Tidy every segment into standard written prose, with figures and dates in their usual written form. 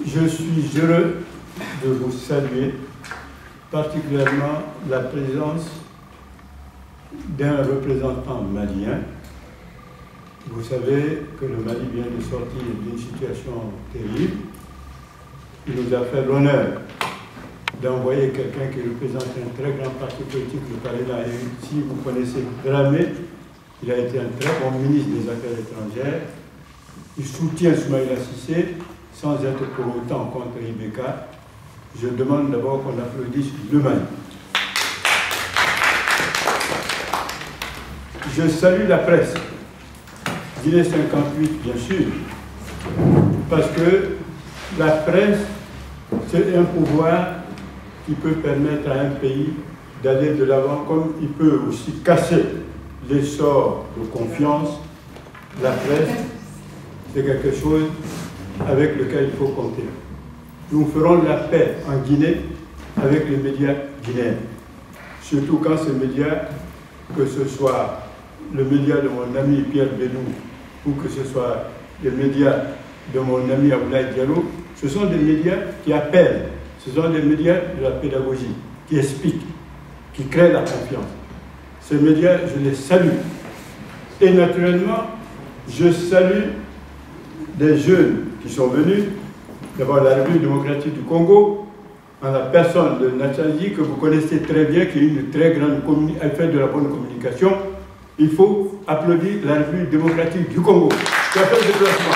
Je suis heureux de vous saluer, particulièrement la présence d'un représentant malien. Vous savez que le Mali vient de sortir d'une situation terrible. Il nous a fait l'honneur d'envoyer quelqu'un qui représente un très grand parti politique, le Parlement. Et si vous connaissez Dramé, il a été un très bon ministre des Affaires étrangères. Il soutient Soumaïla Cissé sans être pour autant contre Ibeka. Je demande d'abord qu'on applaudisse le Mali. Je salue la presse. Guinée 58, bien sûr, parce que la presse, c'est un pouvoir qui peut permettre à un pays d'aller de l'avant, comme il peut aussi casser l'essor de confiance. La presse, c'est quelque chose avec lequel il faut compter. Nous ferons la paix en Guinée avec les médias guinéens, surtout quand ces médias, que ce soit le média de mon ami Pierre Bénou ou que ce soit les médias de mon ami Abdoulaye Diallo, ce sont des médias qui appellent, ce sont des médias de la pédagogie, qui expliquent, qui créent la confiance. Ces médias, je les salue. Et naturellement, je salue des jeunes qui sont venus, d'abord la République démocratique du Congo, en la personne de Nathalie, que vous connaissez très bien, qui est une très grande elle fait de la bonne communication. Il faut applaudir la République démocratique du Congo, qui a fait ce déplacement.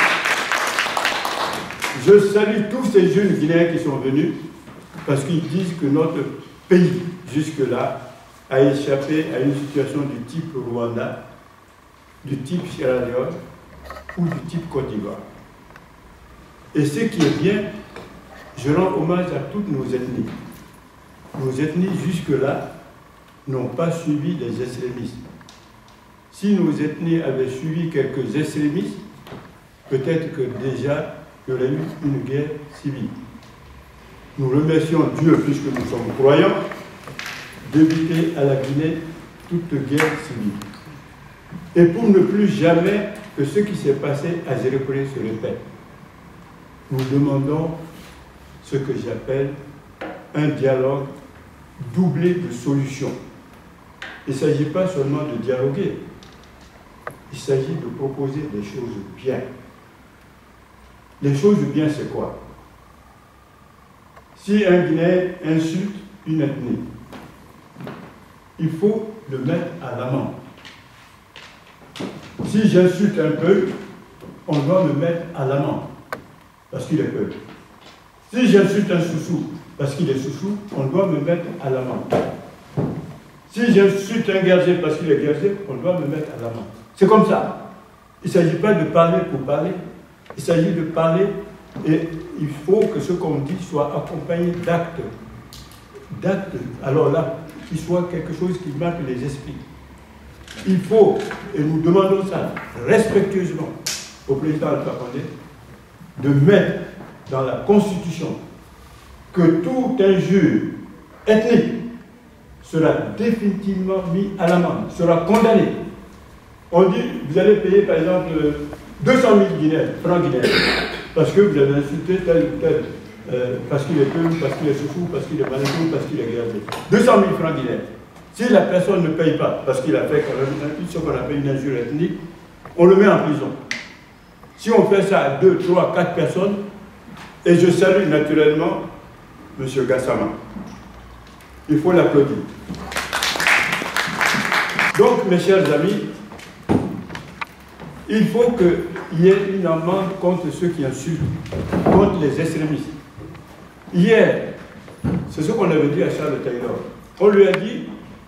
Je salue tous ces jeunes Guinéens qui sont venus, parce qu'ils disent que notre pays, jusque-là, a échappé à une situation du type Rwanda, du type Sierra Leone ou du type Côte d'Ivoire. Et ce qui est bien, je rends hommage à toutes nos ethnies. Nos ethnies, jusque-là, n'ont pas suivi les extrémistes. Si nos ethnies avaient suivi quelques extrémistes, peut-être que déjà, il y aurait eu une guerre civile. Nous remercions Dieu, puisque nous sommes croyants, d'éviter à la Guinée toute guerre civile. Et pour ne plus jamais que ce qui s'est passé à Zérékoré se répète, nous demandons ce que j'appelle un dialogue doublé de solutions. Il ne s'agit pas seulement de dialoguer, il s'agit de proposer des choses bien. Les choses bien, c'est quoi? Si un Guinéen insulte une ethnie, il faut le mettre à l'amende. Si j'insulte un peuple, on doit me mettre à l'amende, parce qu'il est peuple. Si j'insulte un soussou, parce qu'il est soussou, on doit me mettre à l'amende. Si j'insulte un guerrier parce qu'il est guerrier, on doit me mettre à l'amende. C'est comme ça. Il ne s'agit pas de parler pour parler. Il s'agit de parler et il faut que ce qu'on dit soit accompagné d'actes. D'actes, alors là, qu'il soit quelque chose qui marque les esprits. Il faut, et nous demandons ça respectueusement au président Alpha Condé, de mettre dans la Constitution que tout injure ethnique sera définitivement mis à l'amende, sera condamné. On dit, vous allez payer par exemple 200 000 francs guinéens, parce que vous avez insulté tel ou tel, parce qu'il est peu, parce qu'il est souffou, parce qu'il est maladie, parce qu'il est gardé. 200 000 francs guinéens. Si la personne ne paye pas, parce qu'il a fait ce qu'on appelle une injure ethnique, on le met en prison. Si on fait ça à 2, 3, 4 personnes, et je salue naturellement M. Gassama, il faut l'applaudir. Donc, mes chers amis, il faut qu'il y ait une amende contre ceux qui insultent, contre les extrémistes. Hier, c'est ce qu'on avait dit à Charles Taylor. On lui a dit,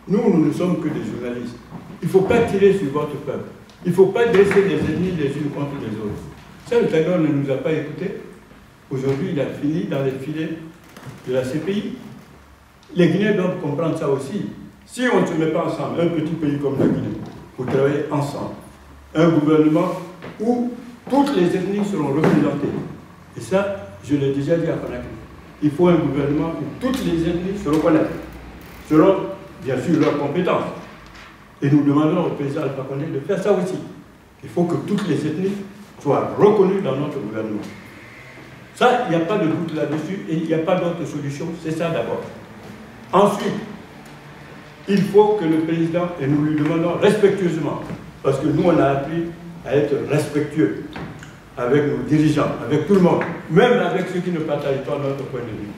nous ne sommes que des journalistes. Il ne faut pas tirer sur votre peuple. Il ne faut pas dresser les ennemis les unes contre les autres. Charles Taylor ne nous a pas écoutés. Aujourd'hui, il a fini dans les filets de la CPI. Les Guinéens doivent comprendre ça aussi. Si on ne se met pas ensemble, un petit pays comme la Guinée, pour travailler ensemble, un gouvernement où toutes les ethnies seront représentées. Et ça, je l'ai déjà dit à Conakry. Il faut un gouvernement où toutes les ethnies se reconnaissent, selon, bien sûr, leurs compétences. Et nous demandons au président Alpha Condé de faire ça aussi. Il faut que toutes les ethnies soient reconnues dans notre gouvernement. Ça, il n'y a pas de doute là-dessus et il n'y a pas d'autre solution. C'est ça d'abord. Ensuite, il faut que le président, et nous lui demandons respectueusement, parce que nous, on a appris à être respectueux avec nos dirigeants, avec tout le monde, même avec ceux qui ne partagent pas notre point de vue.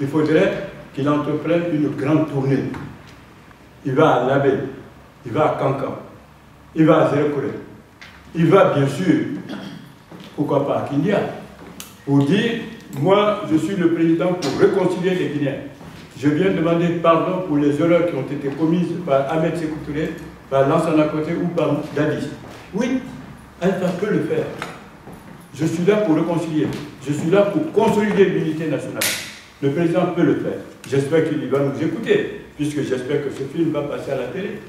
Il faudrait qu'il entreprenne une grande tournée. Il va à Labé, il va à Kankan, il va à Zérekore, il va bien sûr, pourquoi pas à Kindia, pour dire, moi je suis le président pour réconcilier les Guinéens. Je viens demander pardon pour les erreurs qui ont été commises par Ahmed Sékou Touré, par Lansana Conté ou par Dadis. Oui, Alpha peut le faire. Je suis là pour réconcilier. Je suis là pour consolider l'unité nationale. Le président peut le faire. J'espère qu'il va nous écouter, puisque j'espère que ce film va passer à la télé.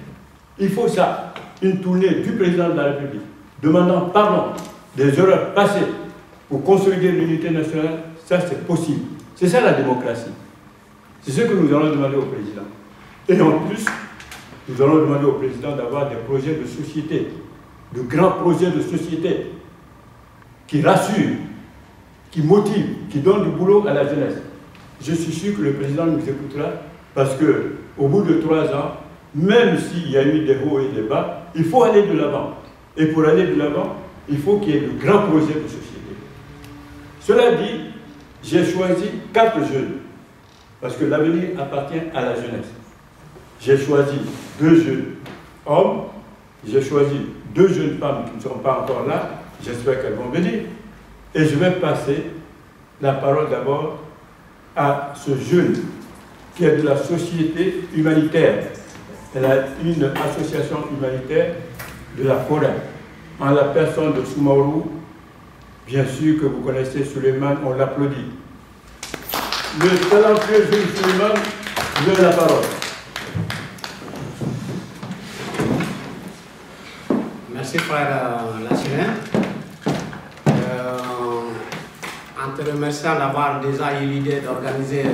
Il faut ça, une tournée du président de la République, demandant pardon des erreurs passées pour consolider l'unité nationale. Ça, c'est possible. C'est ça la démocratie. C'est ce que nous allons demander au président. Et en plus, nous allons demander au président d'avoir des projets de société, de grands projets de société qui rassurent, qui motivent, qui donnent du boulot à la jeunesse. Je suis sûr que le président nous écoutera parce qu'au bout de 3 ans, même s'il y a eu des hauts et des bas, il faut aller de l'avant. Et pour aller de l'avant, il faut qu'il y ait de grands projets de société. Cela dit, j'ai choisi 4 jeunes. Parce que l'avenir appartient à la jeunesse. J'ai choisi 2 jeunes hommes, j'ai choisi 2 jeunes femmes qui ne sont pas encore là, j'espère qu'elles vont venir. Et je vais passer la parole d'abord à ce jeune qui est de la société humanitaire. Elle a une association humanitaire de la forêt, en la personne de Soumaoro. Bien sûr que vous connaissez Suleiman, on l'applaudit. Le talentueux jeune Suleiman, vous avez la parole. Merci frère Lassinen. En te remerciant d'avoir déjà eu l'idée d'organiser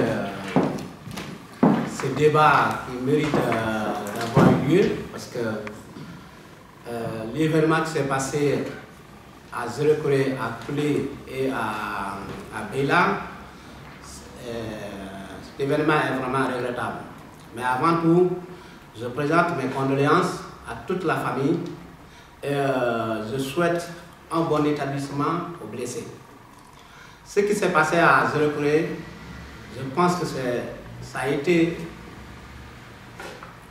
ce débat qui mérite d'avoir eu lieu, parce que l'événement qui s'est passé à Zérekore, à Koulé et à Bela, cet événement est vraiment regrettable. Mais avant tout, je présente mes condoléances à toute la famille et je souhaite un bon établissement aux blessés. Ce qui s'est passé à Zérekore, je pense que ça a été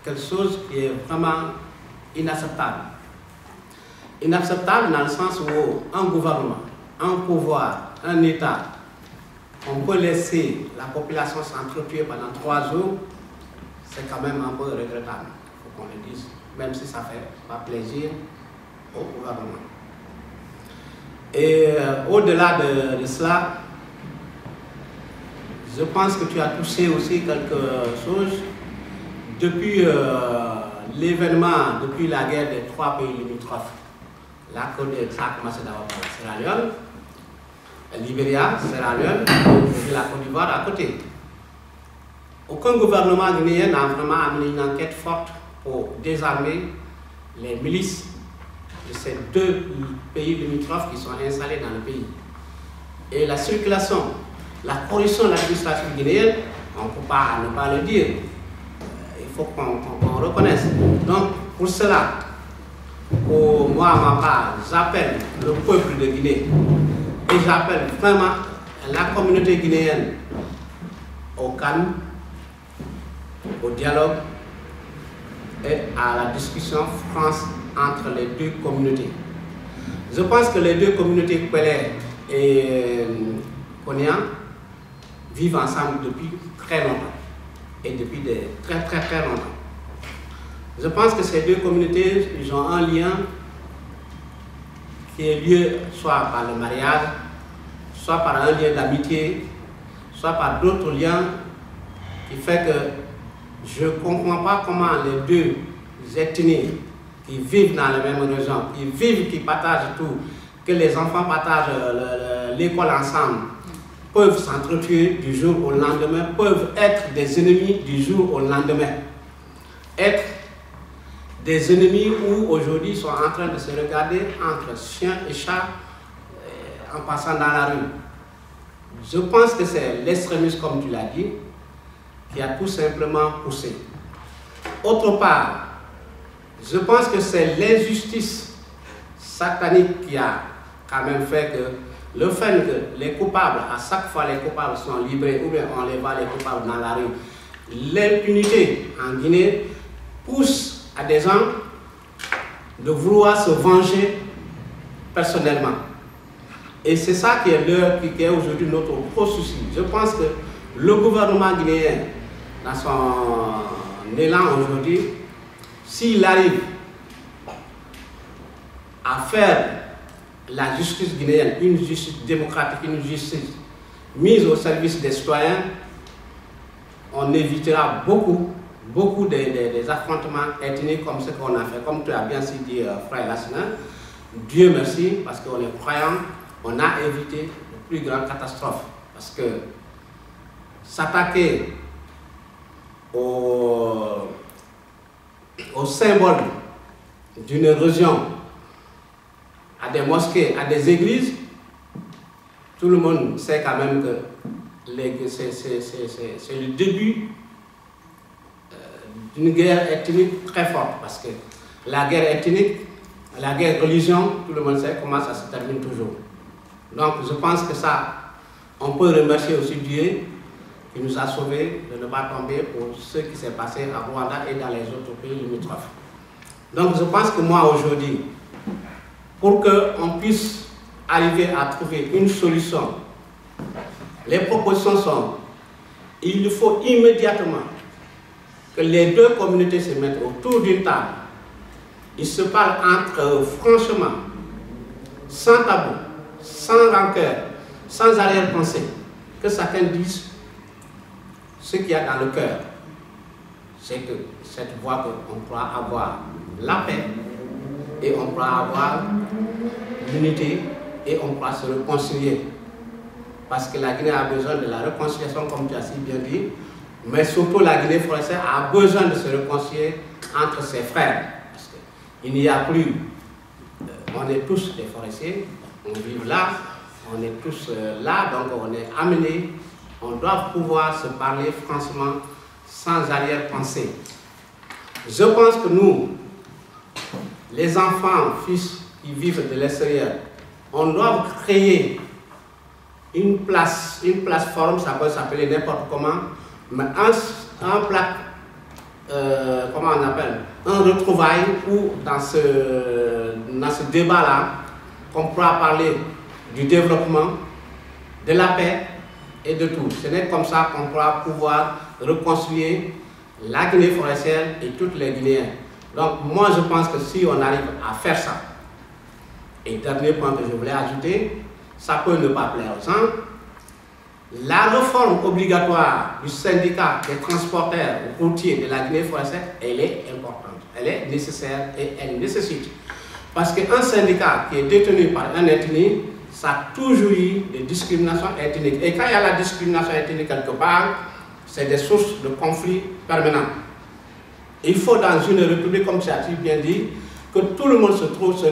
quelque chose qui est vraiment inacceptable. Inacceptable dans le sens où un gouvernement, un pouvoir, un État, on peut laisser la population s'entretuer pendant 3 jours, c'est quand même un peu regrettable, il faut qu'on le dise, même si ça ne fait pas plaisir au gouvernement. Et au-delà de cela, je pense que tu as touché aussi quelque chose. Depuis l'événement, depuis la guerre des 3 pays limitrophes, là, ça a commencé d'abord par Sierra Leone, Libéria, Sierra Leone, et la Côte d'Ivoire à côté. Aucun gouvernement guinéen n'a vraiment amené une enquête forte pour désarmer les milices de ces 2 pays limitrophes qui sont installés dans le pays. Et la circulation, la corruption de l'administration guinéenne, on ne peut pas ne pas le dire. Il faut qu'on reconnaisse. Donc, pour cela, pour moi, à ma part, j'appelle le peuple de Guinée et j'appelle vraiment la communauté guinéenne au calme, au dialogue et à la discussion franche entre les 2 communautés. Je pense que les 2 communautés, Kwele et Konya, vivent ensemble depuis très longtemps et depuis très longtemps. Je pense que ces 2 communautés, ils ont un lien qui est lié soit par le mariage, soit par un lien d'amitié, soit par d'autres liens qui fait que je ne comprends pas comment les 2 ethnies qui vivent dans la même région, qui vivent, qui partagent tout, que les enfants partagent l'école ensemble, peuvent s'entretuer du jour au lendemain, peuvent être des ennemis du jour au lendemain. Être des ennemis où aujourd'hui ils sont en train de se regarder entre chien et chat en passant dans la rue. Je pense que c'est l'extrémisme, comme tu l'as dit, qui a tout simplement poussé. Autre part, je pense que c'est l'injustice satanique qui a quand même fait que le fait que les coupables, à chaque fois les coupables sont libérés ou bien on les voit les coupables dans la rue, l'impunité en Guinée pousse à des gens de vouloir se venger personnellement. Et c'est ça qui est aujourd'hui notre gros souci. Je pense que le gouvernement guinéen, dans son élan aujourd'hui, s'il arrive à faire la justice guinéenne une justice démocratique, une justice mise au service des citoyens, on évitera beaucoup des affrontements ethniques comme ce qu'on a fait, comme tu as bien dit, frère Lassina. Dieu merci, parce qu'on est croyants, on a évité de plus grandes catastrophes. Parce que s'attaquer au symbole d'une religion, à des mosquées, à des églises, tout le monde sait quand même que c'est le début d'une guerre ethnique très forte. Parce que la guerre ethnique, la guerre religion, tout le monde sait comment ça se termine toujours. Donc je pense que ça, on peut remercier aussi Dieu qui nous a sauvés de ne pas tomber pour ce qui s'est passé à Rwanda et dans les autres pays limitrophes. Donc je pense que moi aujourd'hui, pour qu'on puisse arriver à trouver une solution, les propositions sont, il faut immédiatement que les deux communautés se mettent autour d'une table. Ils se parlent entre eux franchement, sans tabou, sans rancœur, sans arrière-pensée, que chacun dise ce qu'il y a dans le cœur. C'est que cette voie qu'on pourra avoir la paix et on pourra avoir l'unité et on pourra se réconcilier. Parce que la Guinée a besoin de la réconciliation, comme tu as si bien dit, mais surtout la Guinée française a besoin de se réconcilier entre ses frères. Parce qu'il n'y a plus, on est tous des forestiers, on vit là, on est tous là, donc on est amenés, on doit pouvoir se parler franchement, sans arrière-pensée. Je pense que nous, les enfants, fils qui vivent de l'extérieur, on doit créer une plateforme, ça peut s'appeler n'importe comment, mais comment on appelle, un retrouvaille où dans ce débat-là, on pourra parler du développement, de la paix et de tout. Ce n'est comme ça qu'on pourra pouvoir réconcilier la Guinée forestière et toutes les Guinéens. Donc moi je pense que si on arrive à faire ça, et dernier point que je voulais ajouter, ça peut ne pas plaire aux gens, la réforme obligatoire du syndicat des transporteurs routiers de la Guinée forestière, elle est importante, elle est nécessaire et elle nécessite. Parce qu'un syndicat qui est détenu par un ethnie, ça a toujours eu des discriminations ethniques. Et quand il y a la discrimination ethnique quelque part, c'est des sources de conflits permanents. Il faut dans une république, comme tu as bien dit, que tout le monde se retrouve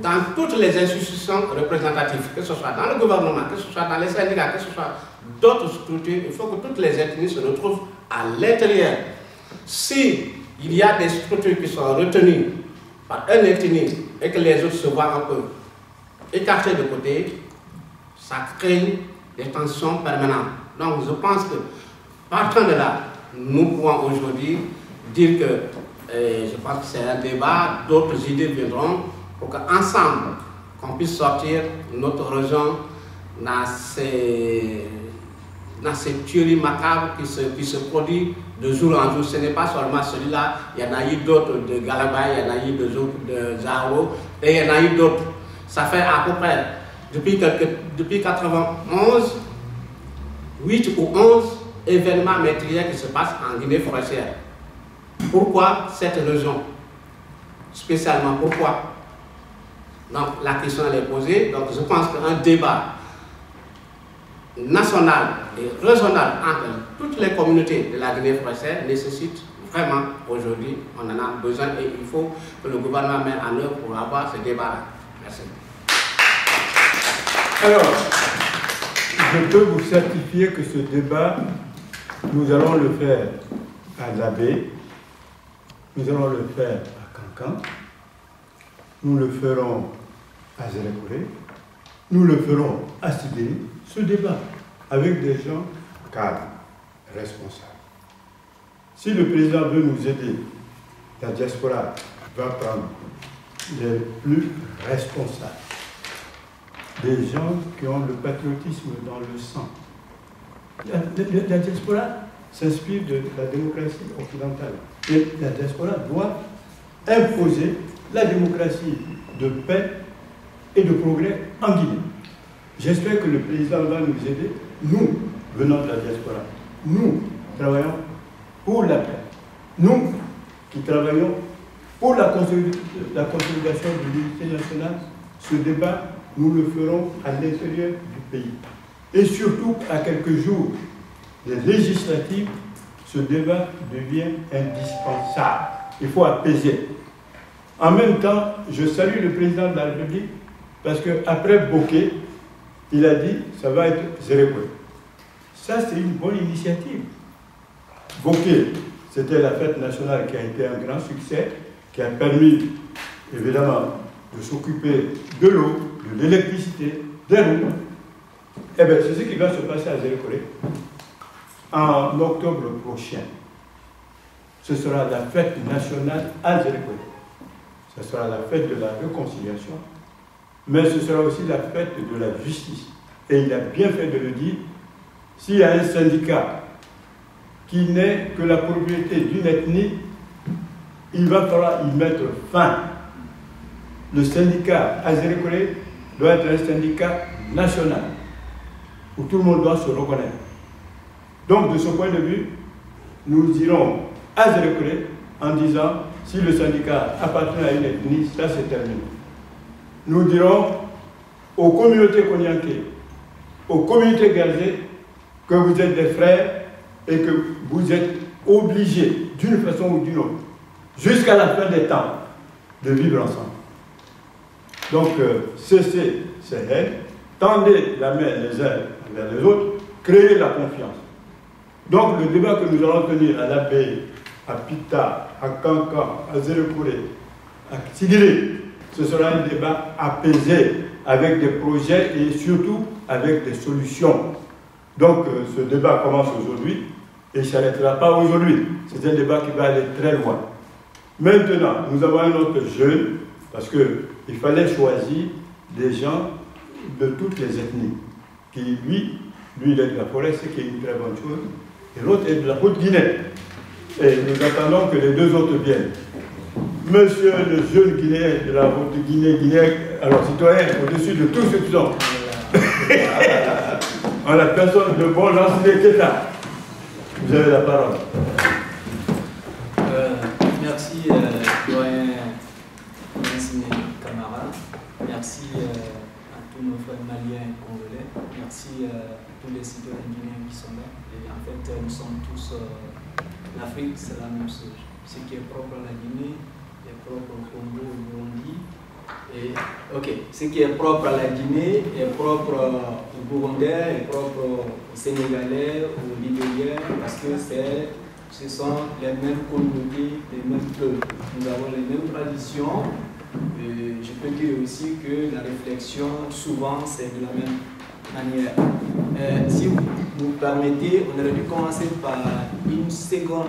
dans toutes les institutions représentatives, que ce soit dans le gouvernement, que ce soit dans les syndicats, que ce soit d'autres structures. Il faut que toutes les ethnies se retrouvent à l'intérieur. Si il y a des structures qui sont retenues par un ethnie et que les autres se voient un peu écartés de côté, ça crée des tensions permanentes. Donc je pense que partant de là, nous pouvons aujourd'hui dire que, je pense que c'est un débat, d'autres idées viendront pour qu'ensemble, qu'on puisse sortir notre région dans ces tueries macabres qui se produisent de jour en jour. Ce n'est pas seulement celui-là, il y en a eu d'autres de Galabay, il y en a eu de Zahro, et il y en a eu d'autres. Ça fait à peu près, depuis 1991, 8 ou 11 événements meurtriers qui se passent en Guinée forestière. Pourquoi cette région? Spécialement, pourquoi? Donc la question elle est posée. Donc je pense qu'un débat national et régional entre toutes les communautés de la Guinée forestière nécessite vraiment aujourd'hui, on en a besoin et il faut que le gouvernement mette en œuvre pour avoir ce débat-là. Merci. Alors, je peux vous certifier que ce débat, nous allons le faire à Labé, nous allons le faire à Cancan, nous le ferons à Zérekouré, nous le ferons à Sidéry, ce débat, avec des gens calmes, responsables. Si le président veut nous aider, la diaspora va prendre les plus responsables, des gens qui ont le patriotisme dans le sang. La diaspora s'inspire de la démocratie occidentale. Et la diaspora doit imposer la démocratie de paix et de progrès en Guinée. J'espère que le président va nous aider, nous, venant de la diaspora. Nous travaillons pour la paix. Nous qui travaillons pour la consolidation de l'unité nationale, ce débat, nous le ferons à l'intérieur du pays. Et surtout, à quelques jours des législatives, ce débat devient indispensable. Il faut apaiser. En même temps, je salue le président de la République parce qu'après Bokeh, il a dit ça va être Zérekouré. Ça, c'est une bonne initiative. Bokeh, c'était la fête nationale qui a été un grand succès, qui a permis, évidemment, de s'occuper de l'eau, de l'électricité, des routes. Eh bien, c'est ce qui va se passer à Zérekouré en octobre prochain. Ce sera la fête nationale à Zérekouré. Ce sera la fête de la réconciliation, mais ce sera aussi la fête de la justice. Et il a bien fait de le dire, s'il y a un syndicat qui n'est que la propriété d'une ethnie, il va falloir y mettre fin. Le syndicat à Zérekouré doit être un syndicat national, où tout le monde doit se reconnaître. Donc, de ce point de vue, nous irons à Zérekouré en disant, si le syndicat appartient à une ethnie, ça c'est terminé. Nous dirons aux communautés Konyanké, aux communautés Gazé, que vous êtes des frères et que vous êtes obligés, d'une façon ou d'une autre, jusqu'à la fin des temps, de vivre ensemble. Donc, cessez ces haines, tendez la main les uns vers les autres, créez la confiance. Donc, le débat que nous allons tenir à Labé, à Pita, à Cancan, à Zérekouré, à Sidéry, ce sera un débat apaisé, avec des projets et surtout avec des solutions. Donc, ce débat commence aujourd'hui et ne s'arrêtera pas aujourd'hui. C'est un débat qui va aller très loin. Maintenant, nous avons un autre jeune, parce qu'il fallait choisir des gens de toutes les ethnies, qui lui il est de la forêt, ce qui est une très bonne chose, et l'autre est de la Haute-Guinée. Et nous attendons que les deux autres viennent. Monsieur le jeune Guinéen de la Haute-Guinée, alors citoyen, au-dessus de tous ceux qui sont, en la personne de Bon Lansé Keita, vous avez la parole. Merci, doyen Nassine Camara. Merci à tous nos frères maliens et congolais. Merci à tous les citoyens guinéens qui sont là. Et en fait, nous sommes tous. L'Afrique, c'est la même chose. Ce qui est propre à la Guinée est propre au Congo, au Burundi. Et, ce qui est propre à la Guinée est propre au Burundais, est propre aux Sénégalais, aux Libériens, parce que ce sont les mêmes communautés, les mêmes peuples. Nous avons les mêmes traditions. Et je peux dire aussi que la réflexion, souvent, c'est de la même manière. Si vous nous permettez, on aurait dû commencer par une seconde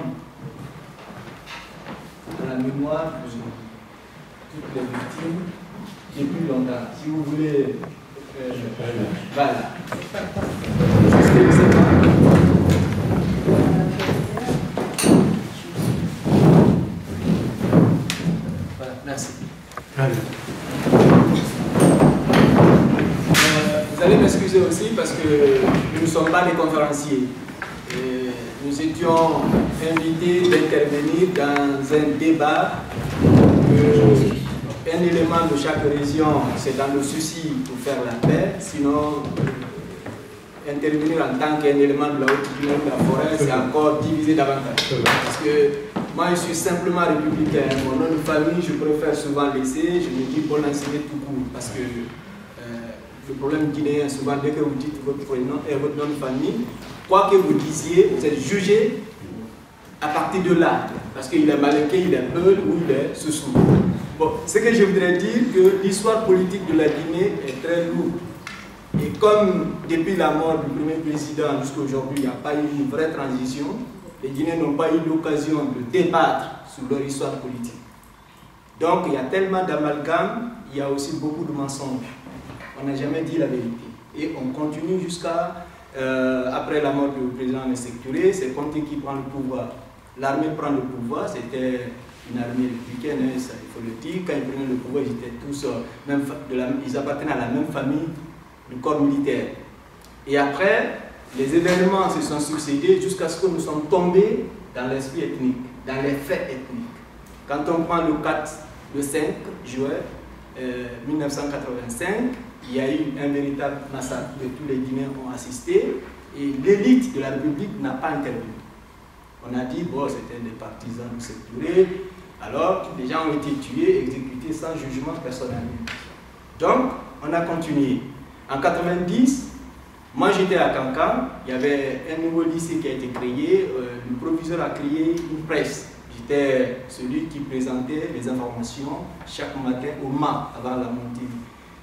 à la mémoire de toutes les victimes depuis longtemps. Si vous voulez, voilà. Voilà, merci. Vous allez m'excuser aussi parce que nous ne sommes pas des conférenciers. Nous étions invités d'intervenir dans un débat. Un élément de chaque région, c'est dans le souci pour faire la paix. Sinon, intervenir en tant qu'un élément de la Haute-Guinée de la forêt, c'est encore divisé davantage. Parce que moi, je suis simplement républicain. Mon nom de famille, je préfère souvent laisser. Je me dis bon enseigner tout court. Parce que le problème guinéen, souvent dès que vous dites votre prénom et votre nom de famille, quoi que vous disiez, vous êtes jugé à partir de là. Parce qu'il est Malinké, il est Peul ou il est Soussou. Bon, ce que je voudrais dire, que l'histoire politique de la Guinée est très lourde. Et comme depuis la mort du premier président jusqu'à aujourd'hui, il n'y a pas eu une vraie transition, les Guinéens n'ont pas eu l'occasion de débattre sur leur histoire politique. Donc il y a tellement d'amalgames, il y a aussi beaucoup de mensonges. On n'a jamais dit la vérité. Et on continue jusqu'à, après la mort du président Sékou Touré, c'est Conté qui prend le pouvoir. L'armée prend le pouvoir, c'était une armée républicaine, il faut le dire. Quand ils prenaient le pouvoir, ils étaient tous, ils appartenaient à la même famille du corps militaire. Et après, les événements se sont succédés jusqu'à ce que nous sommes tombés dans l'esprit ethnique, dans les faits ethniques. Quand on prend le 5 juin 1985, il y a eu un véritable massacre que tous les Guinéens ont assisté et l'élite de la République n'a pas intervenu. On a dit, bon, c'était des partisans de Sékou Touré, alors les gens ont été tués, exécutés sans jugement personnel. Donc, on a continué. En 90, moi j'étais à Cancan, il y avait un nouveau lycée qui a été créé, le proviseur a créé une presse. J'étais celui qui présentait les informations chaque matin au MA avant la montée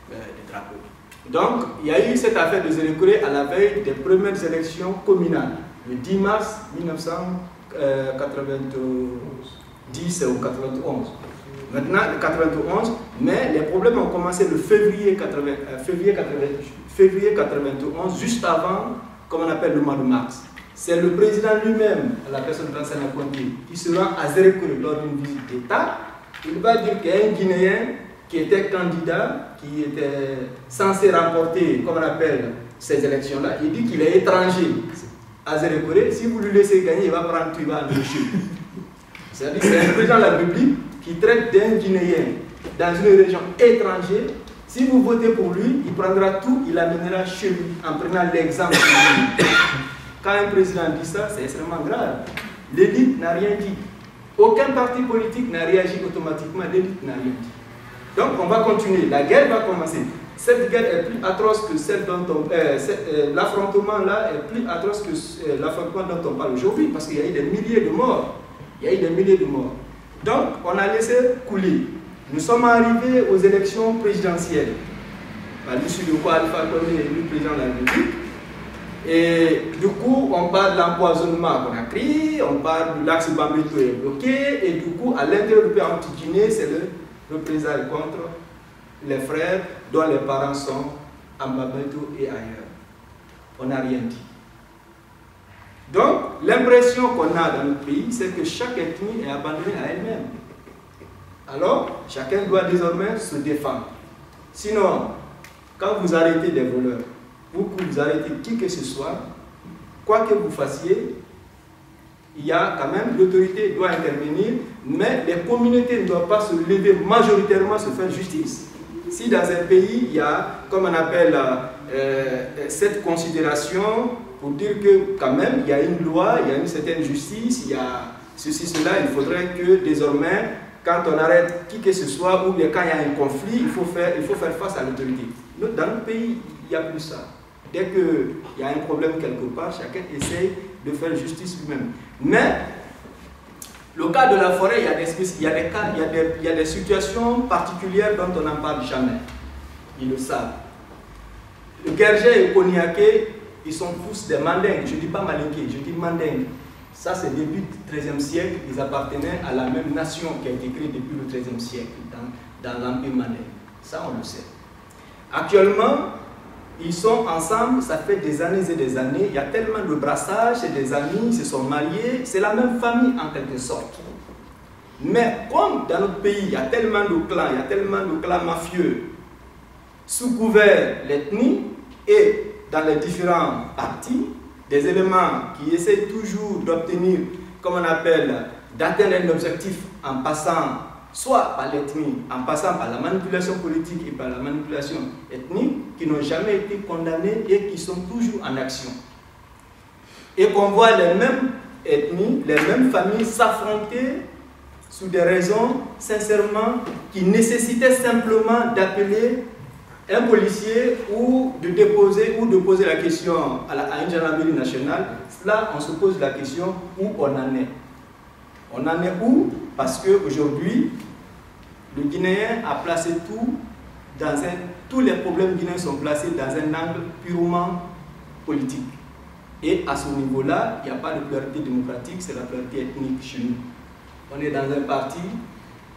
des drapeaux. Donc, il y a eu cette affaire de Zélékouré à la veille des premières élections communales, le 10 mars 1990 ou 91. Maintenant, le 91, mais les problèmes ont commencé le février 91, juste avant, comme on appelle le mois de mars. C'est le président lui-même, la personne Lansana Conté, qui se rend à Zélékouré lors d'une visite d'État. Il va dire qu'il y a un Guinéen qui était candidat, qui était censé remporter, comme on appelle, ces élections-là. Il dit qu'il est étranger à Zélékouré. Si vous lui laissez gagner, il va prendre tout, il va embaucher. C'est-à-dire que c'est un président de la République qui traite d'un Guinéen dans une région étrangère. Si vous votez pour lui, il prendra tout, il l'amènera chez lui en prenant l'exemple. Quand un président dit ça, c'est extrêmement grave. L'élite n'a rien dit. Aucun parti politique n'a réagi automatiquement, l'élite n'a rien dit. Donc on va continuer, la guerre va commencer. Cette guerre est plus atroce que celle dont l'affrontement là est plus atroce que l'affrontement dont on parle aujourd'hui, parce qu'il y a eu des milliers de morts. Il y a eu des milliers de morts. Donc on a laissé couler. Nous sommes arrivés aux élections présidentielles. À l'issue de quoi Alpha Condé est élu président de la République. Et du coup, on parle de l'empoisonnement qu'on a pris, on parle de l'axe Bambeto est bloqué, et du coup, à l'intérieur du pays anti-Guinée, c'est le représailles contre les frères dont les parents sont en Bambeto et ailleurs. On n'a rien dit. Donc, l'impression qu'on a dans notre pays, c'est que chaque ethnie est abandonnée à elle-même. Alors, chacun doit désormais se défendre. Sinon, quand vous arrêtez des voleurs, ou que vous arrêtez qui que ce soit, quoi que vous fassiez, il y a quand même, l'autorité doit intervenir, mais les communautés ne doivent pas se lever majoritairement se faire justice. Si dans un pays, il y a, comme on appelle, cette considération pour dire que quand même, il y a une loi, il y a une certaine justice, il y a ceci, cela, il faudrait que désormais, quand on arrête qui que ce soit, ou bien quand il y a un conflit, il faut faire face à l'autorité. Dans notre pays, il n'y a plus ça. Dès qu'il y a un problème quelque part, chacun essaye de faire justice lui-même. Mais, le cas de la forêt, il y a des cas, il y a des situations particulières dont on n'en parle jamais. Ils le savent. Le Guerger et le Koniaké, ils sont tous des mandingues. Je ne dis pas malinqués, je dis mandingues. Ça, c'est début du XIIIe siècle. Ils appartenaient à la même nation qui a été créée depuis le XIIIe siècle, dans l'Empire mandingue. Ça, on le sait. Actuellement, ils sont ensemble, ça fait des années et des années. Il y a tellement de brassages, c'est des amis, ils se sont mariés. C'est la même famille en quelque sorte. Mais comme dans notre pays, il y a tellement de clans, il y a tellement de clans mafieux, sous couvert l'ethnie et dans les différents partis, des éléments qui essaient toujours d'obtenir, comme on appelle, d'atteindre un objectif en passant soit par l'ethnie, en passant par la manipulation politique et par la manipulation ethnique, qui n'ont jamais été condamnés et qui sont toujours en action. Et qu'on voit les mêmes ethnies, les mêmes familles s'affronter sous des raisons, sincèrement, qui nécessitaient simplement d'appeler un policier ou de déposer ou de poser la question à une gendarmerie nationale, là on se pose la question où on en est. On en est où? Parce qu'aujourd'hui, le Guinéen a placé tout dans tous les problèmes guinéens sont placés dans un angle purement politique. Et à ce niveau-là, il n'y a pas de pluralité démocratique, c'est la pluralité ethnique chez nous. On est dans un parti,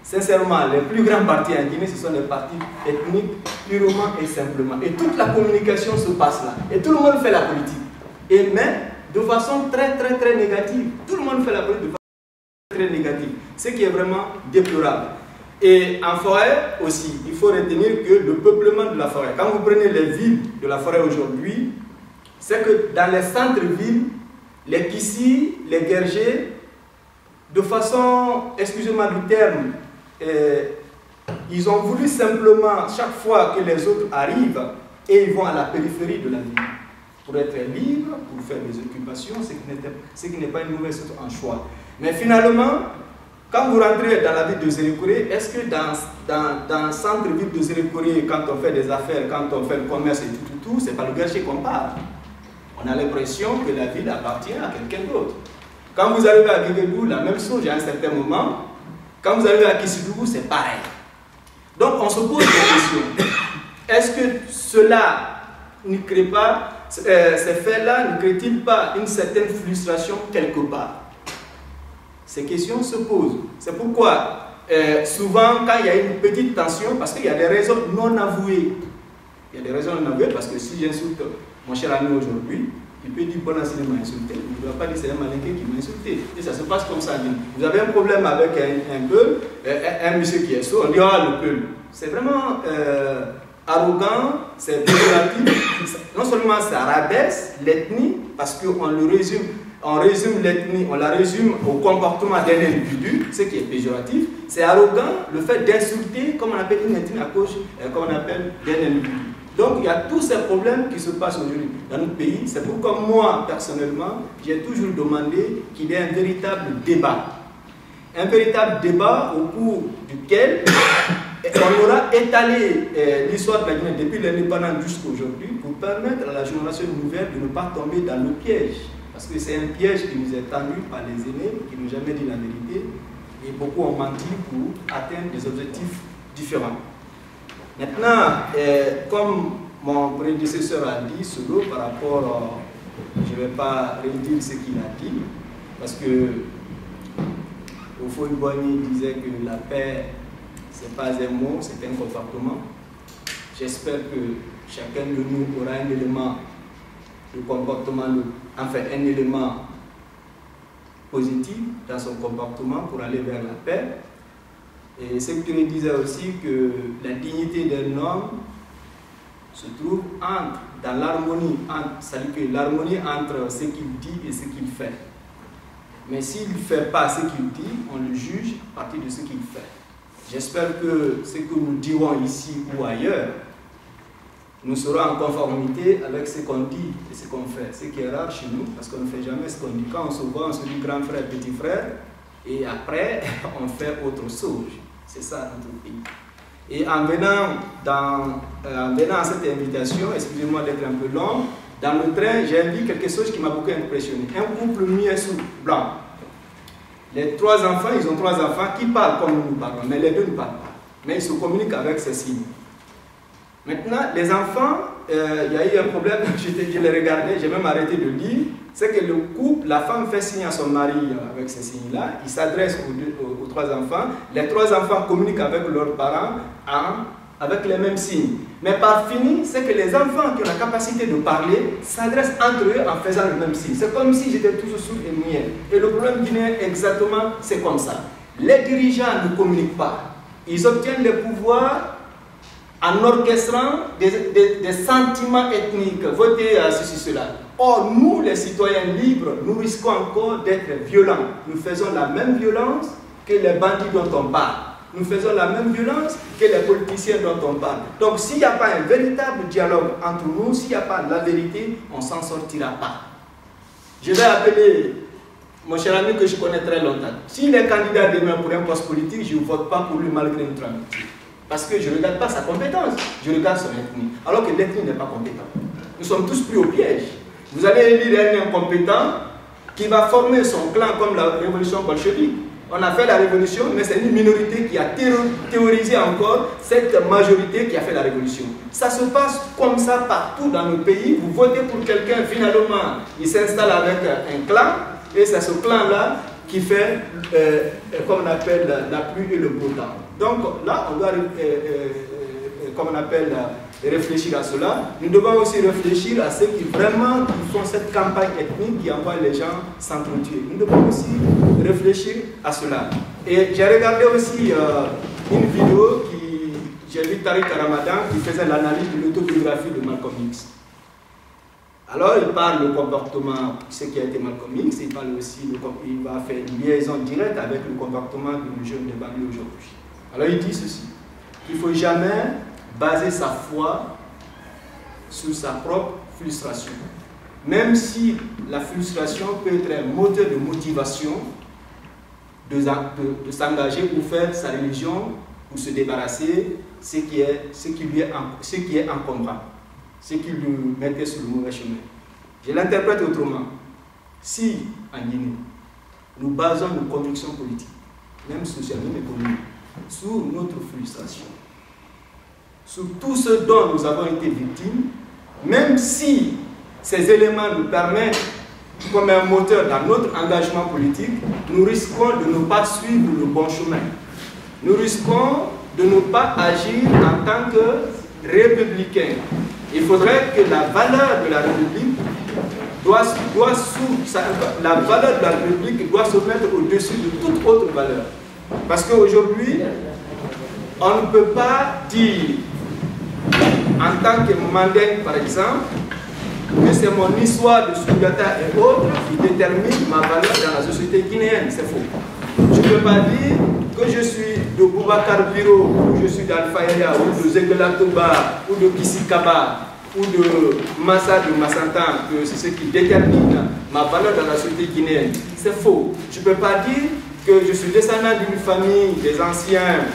sincèrement, les plus grands partis en Guinée, ce sont les partis ethniques, purement et simplement. Et toute la communication se passe là. Et tout le monde fait la politique. Et mais de façon très négative. Tout le monde fait la politique de façon très négative. Ce qui est vraiment déplorable. Et en forêt aussi, il faut retenir que le peuplement de la forêt, quand vous prenez les villes de la forêt aujourd'hui, c'est que dans les centres-villes, les kissis, les guergers, de façon, excusez-moi du terme, ils ont voulu simplement, chaque fois que les autres arrivent, et ils vont à la périphérie de la ville, pour être libres, pour faire des occupations, ce qui n'est pas une mauvaise chose en choix. Mais finalement, quand vous rentrez dans la ville de Zérékoré, est-ce que dans le centre-ville de Zérékoré, quand on fait des affaires, quand on fait le commerce et tout, c'est pas le guercher qu'on parle. On a l'impression que la ville appartient à quelqu'un d'autre. Quand vous arrivez à Guéguédou, la même chose à un certain moment. Quand vous arrivez à Kissidougou, c'est pareil. Donc on se pose des questions. Est-ce que cela ne crée pas, ces faits-là ne créent-ils pas une certaine frustration quelque part? Ces questions se posent. C'est pourquoi, souvent, quand il y a une petite tension, parce qu'il y a des raisons non avouées. Il y a des raisons non avouées, parce que si j'insulte mon cher ami aujourd'hui, il peut dire bon assis m'a insulté. Il ne doit pas dire c'est un malinqué qui m'a insulté. Et ça se passe comme ça. Vous avez un problème avec un monsieur qui est sourd, on dit ah le peuple. C'est vraiment arrogant, c'est péjoratif. Non seulement ça rabaisse l'ethnie, parce qu'on le résume. On résume l'ethnie, on la résume au comportement d'un individu, ce qui est péjoratif. C'est arrogant le fait d'insulter, comme on appelle une ethnie à cause, comme on appelle d'un individu. Donc il y a tous ces problèmes qui se passent aujourd'hui dans notre pays. C'est pourquoi moi, personnellement, j'ai toujours demandé qu'il y ait un véritable débat. Un véritable débat au cours duquel on aura étalé l'histoire de la Guinée depuis l'indépendance jusqu'à aujourd'hui pour permettre à la génération nouvelle de ne pas tomber dans le piège. Parce que c'est un piège qui nous est tendu par les aînés, qui n'ont jamais dit la vérité, et beaucoup ont menti pour atteindre des objectifs différents. Maintenant, comme mon prédécesseur a dit, Solo, par rapport, je ne vais pas redire ce qu'il a dit, parce que Ofoï-Boigny disait que la paix, ce n'est pas un mot, c'est un comportement. J'espère que chacun de nous aura un élément de comportement, enfin un élément positif dans son comportement pour aller vers la paix. Et ce que tu disais aussi, que la dignité d'un homme se trouve dans l'harmonie, c'est-à-dire que l'harmonie entre ce qu'il dit et ce qu'il fait. Mais s'il ne fait pas ce qu'il dit, on le juge à partir de ce qu'il fait. J'espère que ce que nous dirons ici ou ailleurs, nous serons en conformité avec ce qu'on dit et ce qu'on fait. Ce qui est rare chez nous, parce qu'on ne fait jamais ce qu'on dit. Quand on se voit, on se dit grand frère, petit frère, et après, on fait autre chose. C'est ça notre pays. Et en venant à cette invitation, excusez-moi d'être un peu long, dans le train, j'ai vu quelque chose qui m'a beaucoup impressionné. Un couple muet-sous blanc. Les trois enfants, ils ont trois enfants qui parlent comme nous parlons, mais les deux ne parlent pas. Mais ils se communiquent avec ces signes. Maintenant, les enfants, il y a eu un problème, je les regardais, j'ai même arrêté de lire, c'est que le couple, la femme fait signe à son mari avec ces signes-là, il s'adresse aux trois enfants, les trois enfants communiquent avec leurs parents avec les mêmes signes. Mais par fini, c'est que les enfants qui ont la capacité de parler s'adressent entre eux en faisant le même signe. C'est comme si j'étais toujours sourd et muet. Et le problème guinéen, exactement, c'est comme ça. Les dirigeants ne communiquent pas. Ils obtiennent les pouvoirs en orchestrant des sentiments ethniques, voter à ceci, cela. Or, nous, les citoyens libres, nous risquons encore d'être violents. Nous faisons la même violence que les bandits dont on parle. Nous faisons la même violence que les politiciens dont on parle. Donc, s'il n'y a pas un véritable dialogue entre nous, s'il n'y a pas la vérité, on ne s'en sortira pas. Je vais appeler mon cher ami que je connais très longtemps. S'il est candidat demain pour un poste politique, je ne vote pas pour lui malgré notre amitié. Parce que je ne regarde pas sa compétence, je regarde son ethnie. Alors que l'ethnie n'est pas compétente. Nous sommes tous pris au piège. Vous allez élire un incompétent qui va former son clan comme la révolution bolchevique. On a fait la révolution, mais c'est une minorité qui a théorisé encore cette majorité qui a fait la révolution. Ça se passe comme ça partout dans nos pays. Vous votez pour quelqu'un, finalement, il s'installe avec un clan, et c'est ce clan-là qui fait, comme on appelle, la pluie et le beau temps. Donc là, on doit, comme on appelle, réfléchir à cela. Nous devons aussi réfléchir à ceux qui vraiment font cette campagne ethnique qui envoie les gens s'entretuer. Nous devons aussi réfléchir à cela. Et j'ai regardé aussi une vidéo j'ai vu Tariq Ramadan qui faisait l'analyse de l'autobiographie de Malcolm X. Alors il parle du comportement, ce qui a été Malcolm X, il parle aussi, il va faire une liaison directe avec le comportement de jeunes de banlieue aujourd'hui. Alors il dit ceci, qu'il ne faut jamais baser sa foi sur sa propre frustration. Même si la frustration peut être un moteur de motivation de s'engager pour faire sa religion, pour se débarrasser ce qui est encombrant, ce qui lui mettait sur le mauvais chemin. Je l'interprète autrement. Si, en Guinée, nous basons nos convictions politiques, même sociales, même économiques, sur notre frustration, sur tout ce dont nous avons été victimes, même si ces éléments nous permettent, comme un moteur dans notre engagement politique, nous risquons de ne pas suivre le bon chemin. Nous risquons de ne pas agir en tant que républicains. Il faudrait que la valeur de la République doit se mettre au-dessus de toute autre valeur. Parce qu'aujourd'hui, on ne peut pas dire, en tant que Mandeng par exemple, que c'est mon histoire de Sougata et autres qui détermine ma valeur dans la société guinéenne. C'est faux. Je ne peux pas dire que je suis de Boubacar Biro, ou je suis d'Alpha Yaya, ou de Zegela Touba, ou de Kisikaba, ou de Massa de Massantan, que c'est ce qui détermine ma valeur dans la société guinéenne. C'est faux. Je ne peux pas dire que je suis descendant d'une famille des anciens,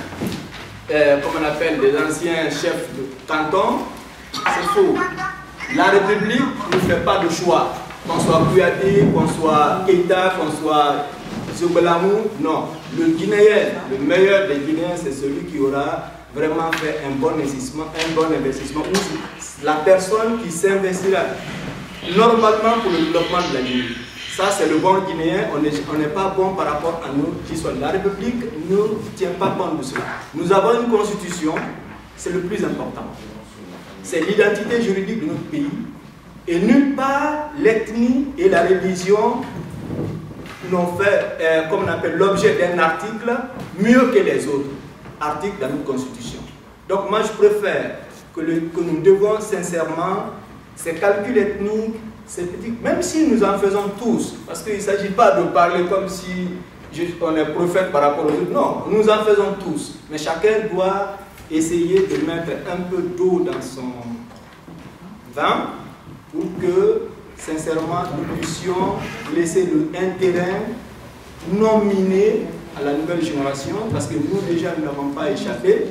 comme on appelle, des anciens chefs de canton. C'est faux. La République ne fait pas de choix. Qu'on soit Kouyaté, qu'on soit Keïta, qu'on soit Zoubelamou, non. Le Guinéen, le meilleur des Guinéens, c'est celui qui aura vraiment fait un bon investissement, où la personne qui s'investira normalement pour le développement de la Guinée. Ça, c'est le bon Guinéen. On n'est pas bon par rapport à nous qui sommes. La République ne tient pas compte de cela. Nous avons une constitution, c'est le plus important. C'est l'identité juridique de notre pays. Et nulle part, l'ethnie et la religion n'ont fait, comme on appelle, l'objet d'un article mieux que les autres articles dans notre constitution. Donc moi, je préfère que nous devons sincèrement, ces calculs ethniques, même si nous en faisons tous, parce qu'il ne s'agit pas de parler comme si on est prophète par rapport aux autres. Non, nous en faisons tous. Mais chacun doit essayer de mettre un peu d'eau dans son vin pour que, sincèrement, nous puissions laisser un terrain non miné à la nouvelle génération, parce que nous, déjà, nous n'avons pas échappé.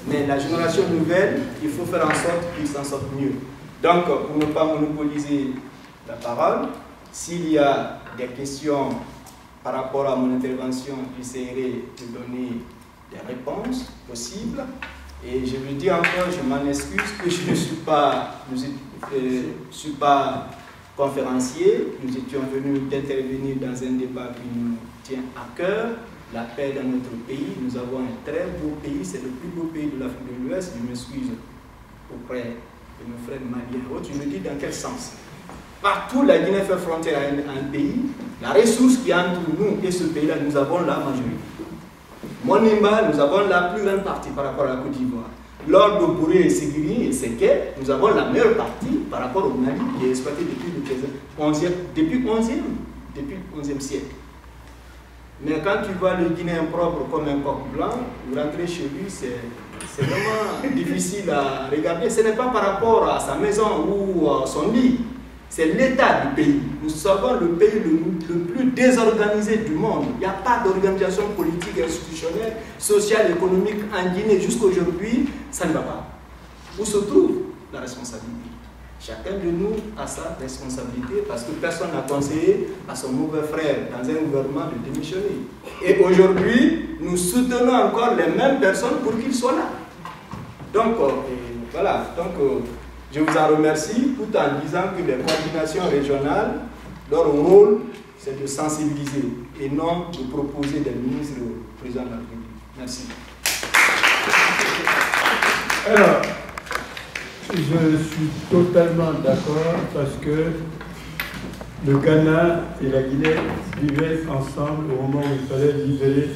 Mais la génération nouvelle, il faut faire en sorte qu'ils s'en sortent mieux. Donc, pour ne pas monopoliser la parole, s'il y a des questions par rapport à mon intervention, j'essaierai de donner des réponses possibles. Et je le dis encore, je m'en excuse que je ne suis pas conférencier. Nous étions venus d'intervenir dans un débat qui nous tient à cœur, la paix dans notre pays. Nous avons un très beau pays, c'est le plus beau pays de l'Afrique de l'Ouest. Je m'excuse auprès de mes frères maliens et autres. Je me dis dans quel sens? Partout, la Guinée fait frontière à un pays. La ressource qui est entre nous et ce pays-là, nous avons la majorité. Monimba, nous avons la plus grande partie par rapport à la Côte d'Ivoire. Lors de Bouré, Ségiri et Séké, nous avons la meilleure partie par rapport au Mali qui est exploité depuis le 11e siècle. Mais quand tu vois le Guinéen propre comme un coq blanc, vous rentrez chez lui, c'est vraiment difficile à regarder. Ce n'est pas par rapport à sa maison ou à son lit. c'est l'état du pays. Nous sommes le pays le plus désorganisé du monde. Il n'y a pas d'organisation politique, institutionnelle, sociale, économique en Guinée. Jusqu'à aujourd'hui, ça ne va pas. Où se trouve la responsabilité? Chacun de nous a sa responsabilité parce que personne n'a conseillé à son mauvais frère dans un gouvernement de démissionner. Et aujourd'hui, nous soutenons encore les mêmes personnes pour qu'ils soient là. Donc, voilà. Donc, je vous en remercie tout en disant que les coordinations régionales, leur rôle, c'est de sensibiliser et non de proposer des ministres au président de la République. Merci. Alors, je suis totalement d'accord parce que le Ghana et la Guinée vivaient ensemble au moment où il fallait libérer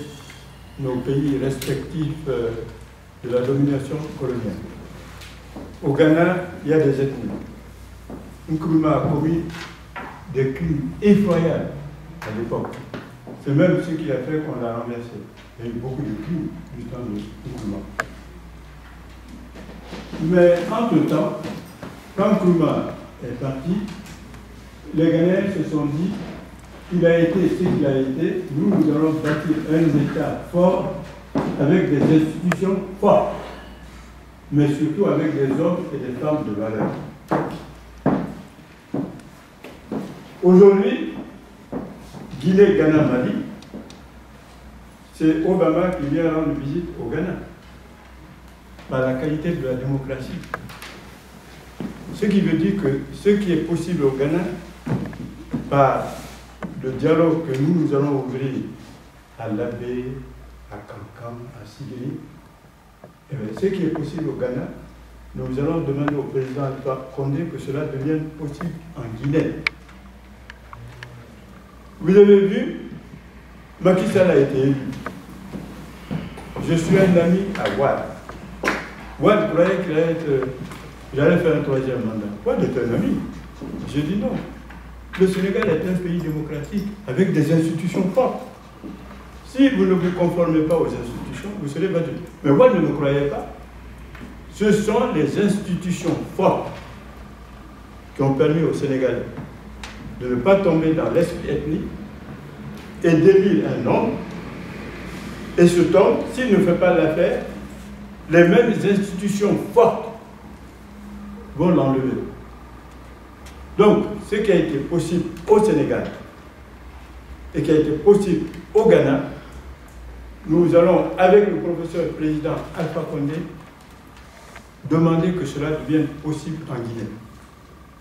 nos pays respectifs de la domination coloniale. Au Ghana, il y a des ethnies. Nkrumah a commis des crimes effroyables à l'époque. C'est même ce qui a fait qu'on l'a renversé. Il y a eu beaucoup de crimes du temps de Nkrumah. Mais entre-temps, quand Nkrumah est parti, les Ghanéens se sont dit qu'il a été ce qu'il a été, nous allons bâtir un État fort avec des institutions fortes, mais surtout avec des hommes et des femmes de valeur. Aujourd'hui, Guinée, Ghana, Mali, c'est Obama qui vient rendre visite au Ghana par la qualité de la démocratie. Ce qui veut dire que ce qui est possible au Ghana, par le dialogue que nous allons ouvrir à l'Abbé, à Kankan, à Sigiri, ce qui est possible au Ghana, nous allons demander au président Alpha Condé que cela devienne possible en Guinée. Vous avez vu, Macky Sall a été élu. Je suis un ami à Wad. Wad croyait qu'il allait faire un troisième mandat. Wad est un ami. J'ai dit non. Le Sénégal est un pays démocratique avec des institutions fortes. Si vous ne vous conformez pas aux institutions, vous serez battu. Mais Wad ne me croyait pas. Ce sont les institutions fortes qui ont permis au Sénégal de ne pas tomber dans l'esprit ethnique et d'élire un homme. Et ce homme, s'il ne fait pas l'affaire, les mêmes institutions fortes vont l'enlever. Donc, ce qui a été possible au Sénégal et qui a été possible au Ghana, nous allons, avec le professeur président Alpha Condé, demander que cela devienne possible en Guinée.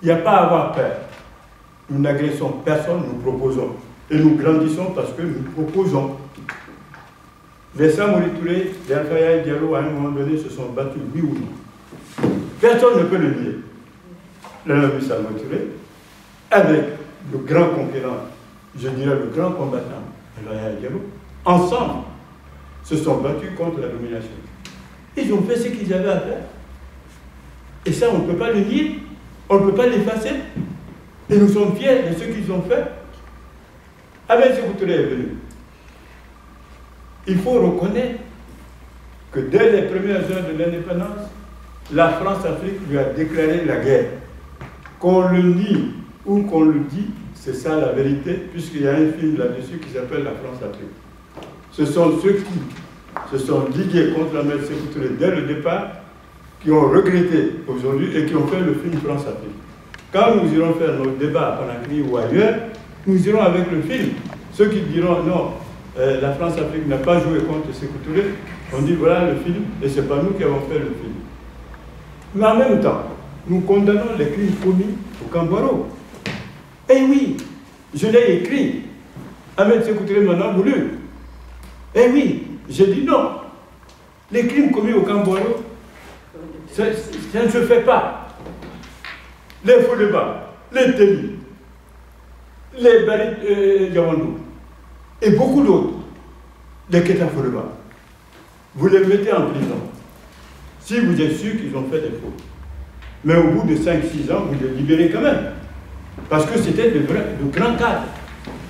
Il n'y a pas à avoir peur. Nous n'agressons personne, nous proposons. Et nous grandissons parce que nous proposons. Les Samori Touré, les Alpha Yahya Diallo, à un moment donné, se sont battus, oui ou non. Personne ne peut le nier. Le Samori Touré, avec le grand conquérant, je dirais le grand combattant, Alpha Yahya Diallo, ensemble, se sont battus contre la domination. Ils ont fait ce qu'ils avaient à faire. Et ça, on ne peut pas le nier, on ne peut pas l'effacer. Et nous sommes fiers de ce qu'ils ont fait. Avec ce que est venu. Il faut reconnaître que dès les premières heures de l'indépendance, la France-Afrique lui a déclaré la guerre. Qu'on le nie ou qu'on le dit, c'est ça la vérité, puisqu'il y a un film là-dessus qui s'appelle La France-Afrique. Ce sont ceux qui se sont ligués contre la maître Sékou Touré dès le départ, qui ont regretté aujourd'hui et qui ont fait le film France-Afrique. Quand nous irons faire nos débats à Conakry ou ailleurs, nous irons avec le film. Ceux qui diront non, la France-Afrique n'a pas joué contre Sékou Touré, on dit voilà le film et ce n'est pas nous qui avons fait le film. Mais en même temps, nous condamnons les crimes commis au Kambaro. Eh oui, je l'ai écrit. Ahmed Sékou Touré m'en a voulu. Eh oui, j'ai dit non. Les crimes commis au Kambaro, ça ne se fait pas. Les faux débats, les télis, les Barit Yawandou, et beaucoup d'autres, les Keta Fodeba. Vous les mettez en prison. Si vous êtes sûr qu'ils ont fait des fautes. Mais au bout de 5-6 ans, vous les libérez quand même. Parce que c'était de grands cadres.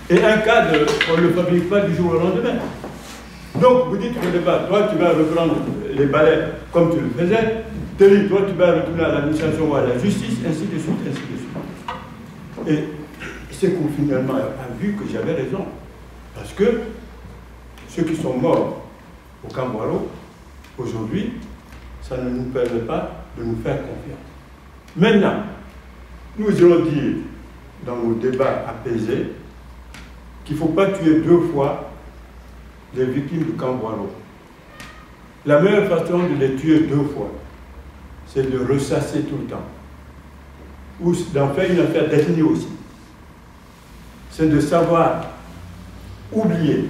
Et un cadre, on ne le fabrique pas du jour au lendemain. Donc vous dites au départ, toi tu vas reprendre les balais comme tu le faisais, Téli, toi tu vas retourner à l'administration ou à la justice, ainsi de suite, ainsi de suite. Et Sékou finalement a vu que j'avais raison. Parce que ceux qui sont morts au Camp-Boileau, aujourd'hui, ça ne nous permet pas de nous faire confiance. Maintenant, nous allons dire dans nos débats apaisés qu'il ne faut pas tuer 2 fois les victimes du Camp-Boileau. La meilleure façon de les tuer 2 fois, c'est de ressasser tout le temps. Ou d'en faire une affaire d'ethnie aussi. C'est de savoir oublier.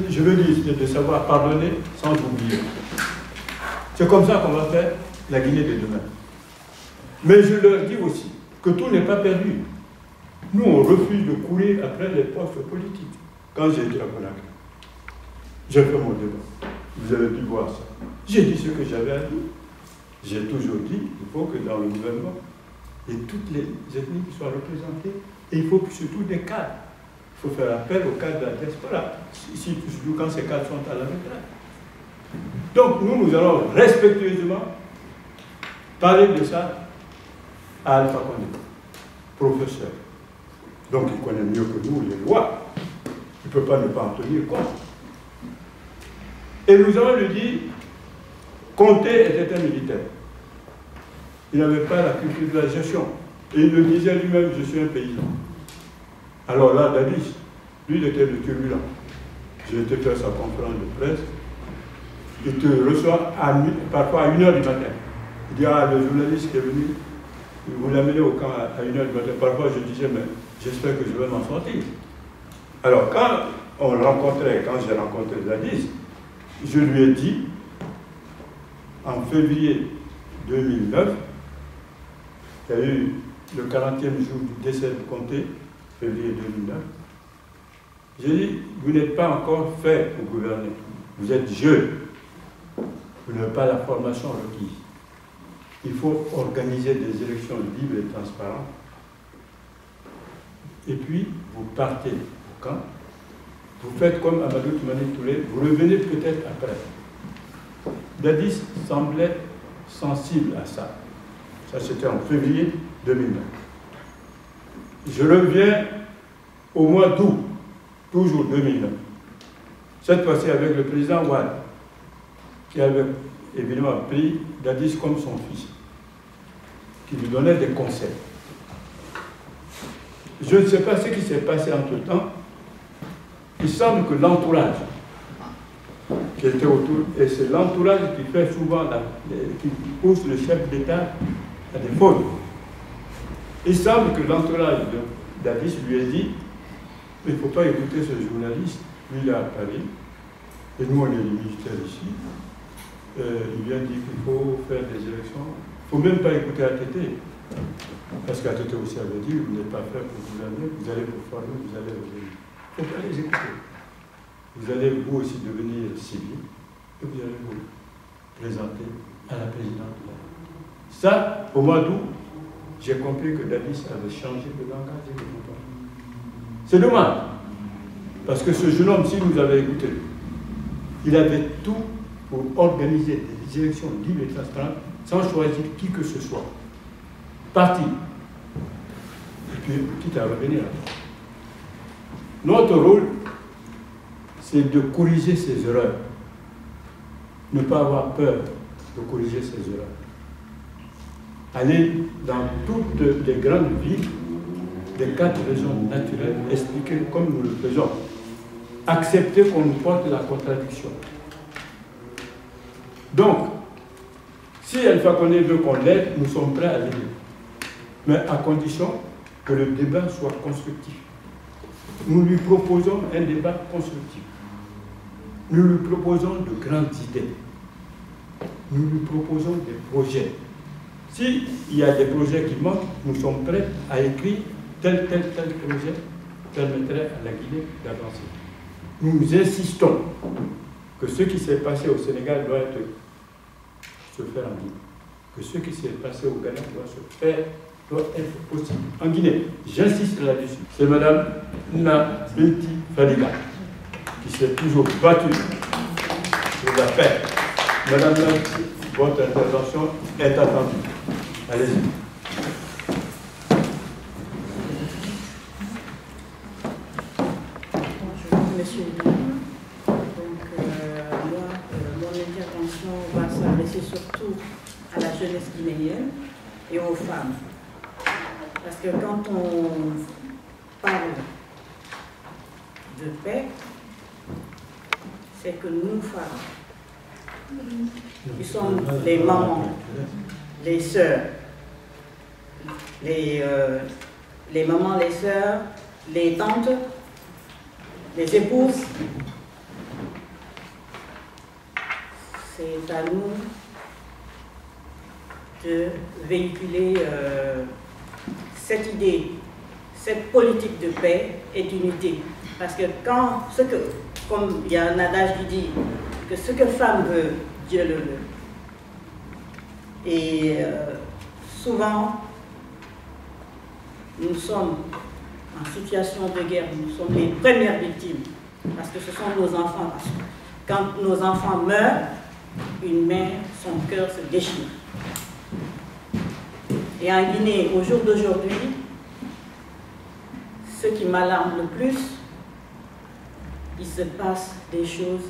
Je veux dire, c'est de savoir pardonner sans oublier. C'est comme ça qu'on va faire la Guinée de demain. Mais je leur dis aussi que tout n'est pas perdu. Nous, on refuse de courir après les postes politiques. Quand j'ai été à Conakry, j'ai fait mon débat. Vous avez pu voir ça. J'ai dit ce que j'avais à dire. J'ai toujours dit qu'il faut que dans le gouvernement, il y ait toutes les ethnies qui soient représentées. Et il faut surtout des cadres. Il faut faire appel aux cadres de la diaspora. Ici, surtout quand ces cadres sont à la retraite. Donc, nous allons respectueusement parler de ça à Alpha Condé, professeur. Donc, il connaît mieux que nous les lois. Il ne peut pas ne pas en tenir compte. Et nous allons lui dire, Conté était un militaire. Il n'avait pas la culture de la gestion. Et il le disait lui-même, je suis un paysan. Alors là, Dadis, lui, il était le turbulent. J'ai été faire sa conférence de presse. Il te reçoit parfois à 1h du matin. Il dit, ah, le journaliste qui est venu, vous l'amenez au camp à 1h du matin. Parfois, je disais, mais j'espère que je vais m'en sortir. Alors, quand j'ai rencontré Dadis, je lui ai dit, en février 2009, il y a eu le 40e jour du décès de Conté, février 2009. J'ai dit, vous n'êtes pas encore fait pour gouverner. Vous êtes jeune. Vous n'avez pas la formation requise. Il faut organiser des élections libres et transparentes. Et puis, vous partez au camp. Vous faites comme Amadou Toumani Touré, vous revenez peut-être après. Dadis semblait sensible à ça. Ça, c'était en février 2009. Je reviens au mois d'août, toujours 2009. Cette fois-ci avec le président Ouad, qui avait évidemment pris Dadis comme son fils, qui lui donnait des conseils. Je ne sais pas ce qui s'est passé entre-temps. Il semble que l'entourage qui était autour, et c'est l'entourage qui fait souvent, qui pousse le chef d'État à des fautes. Il semble que l'entourage de Dadis lui ait dit, il ne faut pas écouter ce journaliste, lui il est à Paris, et nous on est les militaires ici. Il vient dire qu'il faut faire des élections. Il ne faut même pas écouter ATT. Parce qu'ATT aussi avait dit, vous n'êtes pas prêt pour gouverner, vous allez vous former, vous allez revenir. Il ne faut pas les écouter. Vous allez vous aussi devenir civil et vous allez vous présenter à la présidente. Ça, au mois d'août, j'ai compris que Dadis avait changé de langage et de comportement. C'est dommage. Parce que ce jeune homme, s'il nous avait écouté, il avait tout pour organiser des élections libres et transparentes sans choisir qui que ce soit. Parti. Et puis, quitte à revenir. Notre rôle, c'est de corriger ses erreurs. Ne pas avoir peur de corriger ses erreurs. Aller dans toutes les grandes villes des 4 régions naturelles, expliquer comme nous le faisons. Accepter qu'on nous porte la contradiction. Donc, si Alpha Condé veut qu'on l'aide, nous sommes prêts à l'aider. Mais à condition que le débat soit constructif. Nous lui proposons un débat constructif. Nous lui proposons de grandes idées. Nous lui proposons des projets. S'il y a des projets qui manquent, nous sommes prêts à écrire tel projet permettrait à la Guinée d'avancer. Nous insistons que ce qui s'est passé au Sénégal doit se faire en Guinée. Que ce qui s'est passé au Ghana doit être possible en Guinée. J'insiste là-dessus. C'est Mme Nna Binti Fadiga qui s'est toujours battue pour la paix. Madame, votre intervention est attendue. Allez-y. et aux femmes. Parce que quand on parle de paix, c'est que nous, femmes, qui sommes les mamans, les sœurs, les mamans, les sœurs, les tantes, les épouses, c'est à nous de véhiculer cette idée, cette politique de paix et d'unité. Parce que comme il y a un adage qui dit que ce que femme veut, Dieu le veut. Et souvent, nous sommes en situation de guerre, nous sommes les premières victimes, parce que ce sont nos enfants. Parce que quand nos enfants meurent, une mère, son cœur se déchire. Et en Guinée, au jour d'aujourd'hui, ce qui m'alarme le plus, il se passe des choses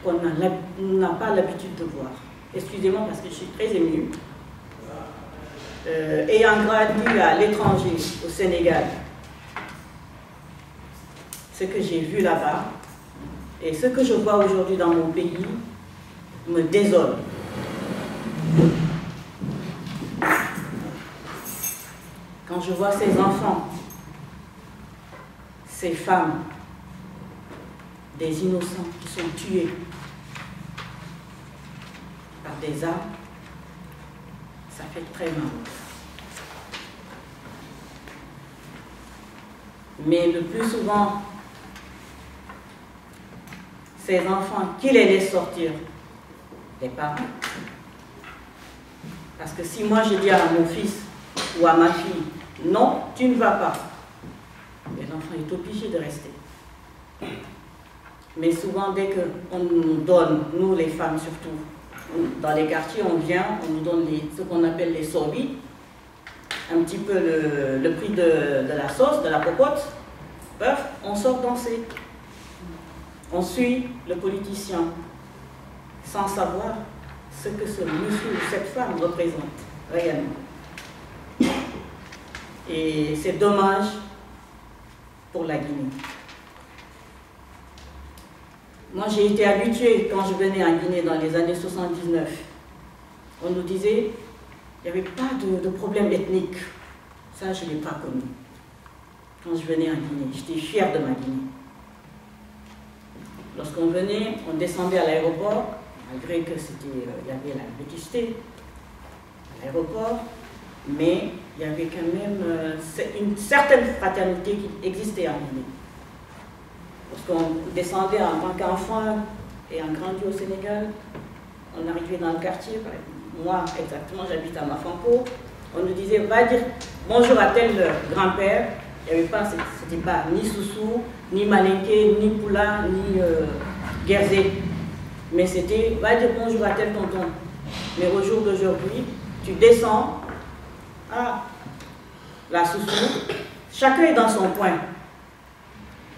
qu'on n'a pas l'habitude de voir. Excusez-moi parce que je suis très émue. Ayant grandi à l'étranger, au Sénégal, ce que j'ai vu là-bas et ce que je vois aujourd'hui dans mon pays me désole. Quand je vois ces enfants, ces femmes, des innocents qui sont tués par des armes, ça fait très mal. Mais le plus souvent, ces enfants, qui les laissent sortir? Les parents. Parce que si moi je dis à mon fils ou à ma fille, non, tu ne vas pas, l'enfant est obligé de rester. Mais souvent, dès qu'on nous donne, nous les femmes surtout, dans les quartiers, on nous donne ce qu'on appelle les sorbis, un petit peu le prix de la sauce, de la popote, bœuf, on sort danser. On suit le politicien sans savoir ce que ce monsieur ou cette femme représente réellement. Et c'est dommage pour la Guinée. Moi, j'ai été habituée, quand je venais en Guinée dans les années 79, on nous disait qu'il n'y avait pas de problème ethnique. Ça, je ne l'ai pas connu. Quand je venais en Guinée, j'étais fière de ma Guinée. Lorsqu'on venait, on descendait à l'aéroport, malgré que il y avait la vétusté à l'aéroport, mais il y avait quand même une certaine fraternité qui existait en Guinée. Lorsqu'on descendait en tant qu'enfant et en grandi au Sénégal, on arrivait dans le quartier, moi exactement, j'habite à Mafanko, on nous disait, va dire bonjour à tel grand-père. Il n'y avait pas, c'était pas ni Soussou, ni Malinké, ni Poula, ni Guerzé. Mais c'était, va dire bonjour à tel tonton. Mais au jour d'aujourd'hui, tu descends, la Soussou, chacun est dans son coin.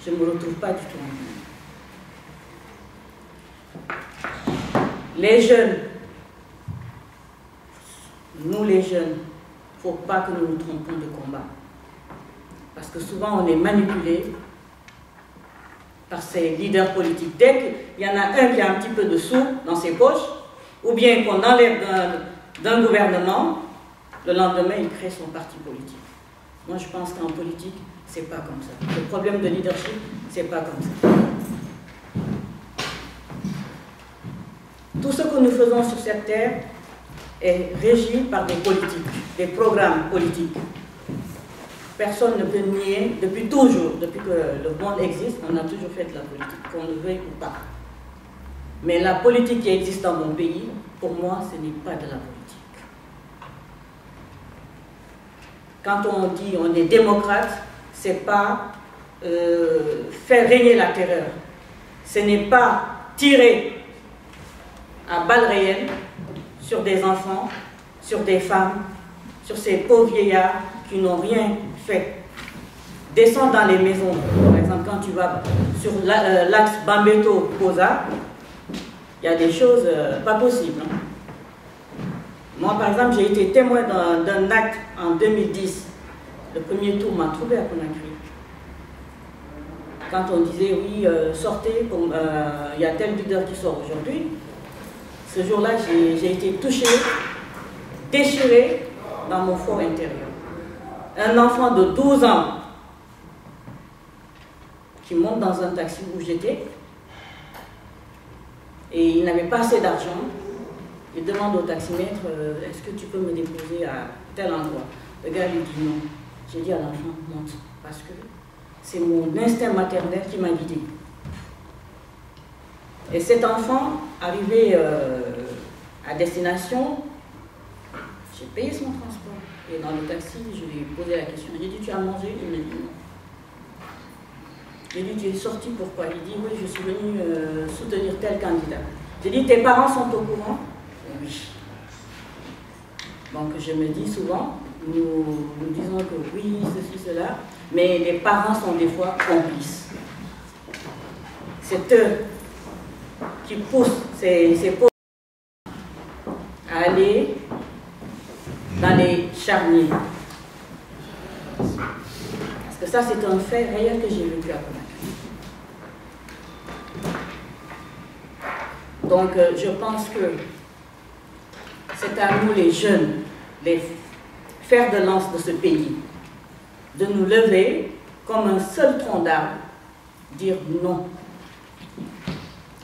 Je ne me retrouve pas du tout en Guinée. Les jeunes, nous les jeunes, il ne faut pas que nous nous trompions de combat. Parce que souvent on est manipulé par ces leaders politiques. Dès qu'il y en a un qui a un petit peu de sous dans ses poches, ou bien qu'on enlève d'un gouvernement, le lendemain il crée son parti politique. Moi je pense qu'en politique, c'est pas comme ça. Le problème de leadership, c'est pas comme ça. Tout ce que nous faisons sur cette terre est régi par des politiques, des programmes politiques. Personne ne peut nier, depuis toujours, depuis que le monde existe, on a toujours fait de la politique, qu'on le veuille ou pas. Mais la politique qui existe dans mon pays, pour moi, ce n'est pas de la politique. Quand on dit on est démocrate, c'est pas faire régner la terreur. Ce n'est pas tirer à balles réelles sur des enfants, sur des femmes, sur ces pauvres vieillards qui n'ont rien fait. Descends dans les maisons. Par exemple, quand tu vas sur l'axe Bambeto-Poza, il y a des choses pas possibles. Hein. Moi, par exemple, j'ai été témoin d'un acte en 2010. Le premier tour m'a trouvé à Conakry. Quand on disait, oui, sortez, il y a tel leader qui sort aujourd'hui, ce jour-là, j'ai été touchée, déchirée dans mon fort intérieur. Un enfant de 12 ans qui monte dans un taxi où j'étais, et il n'avait pas assez d'argent. Il demande au taximètre, est-ce que tu peux me déposer à tel endroit? Le gars lui dit non. J'ai dit à l'enfant, monte, parce que c'est mon instinct maternel qui m'a guidée. Et cet enfant, arrivé à destination, j'ai payé son transport. Et dans le taxi, je lui ai posé la question. J'ai dit, tu as mangé? Il m'a dit non. J'ai dit, tu es sorti pourquoi? Il dit, oui, je suis venu soutenir tel candidat. J'ai dit, tes parents sont au courant? Oui. Donc je me dis souvent, nous disons que oui, ceci, cela, mais les parents sont des fois complices. C'est eux qui poussent ces pauvres à aller dans les charniers. Parce que ça, c'est un fait réel que j'ai vécu à Conakry. Donc, je pense que c'est à nous, les jeunes, les fers de lance de ce pays, de nous lever comme un seul tronc d'arbre, dire non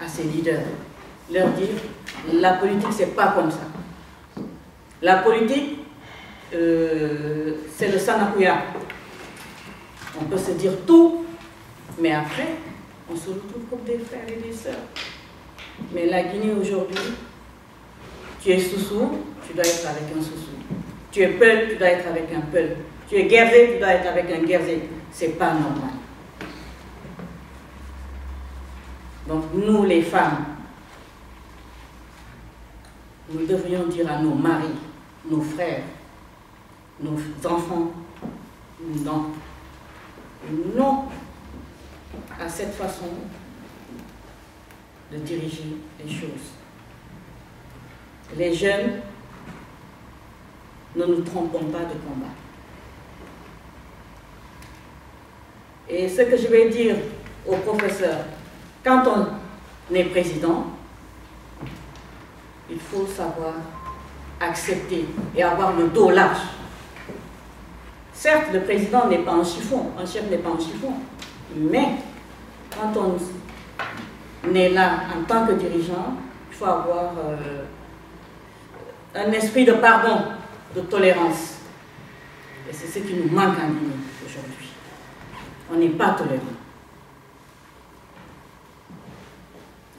à ces leaders, leur dire la politique, c'est pas comme ça. La politique, c'est le Sanakuya. On peut se dire tout, mais après, on se retrouve comme des frères et des sœurs. Mais la Guinée aujourd'hui, tu es Soussou, tu dois être avec un Soussou. Tu es Peul, tu dois être avec un Peul. Tu es Guerzé, tu dois être avec un Guerzé. C'est pas normal. Donc nous, les femmes, nous devrions dire à nos maris, nos frères, nos enfants, non. Non à cette façon de diriger les choses. Les jeunes, ne nous trompons pas de combat. Et ce que je vais dire aux professeurs, quand on est président, il faut savoir accepter et avoir le dos large. Certes, le président n'est pas en chiffon, un chef n'est pas en chiffon, mais quand on est là en tant que dirigeant, il faut avoir un esprit de pardon, de tolérance. Et c'est ce qui nous manque en Guinée aujourd'hui. On n'est pas tolérant.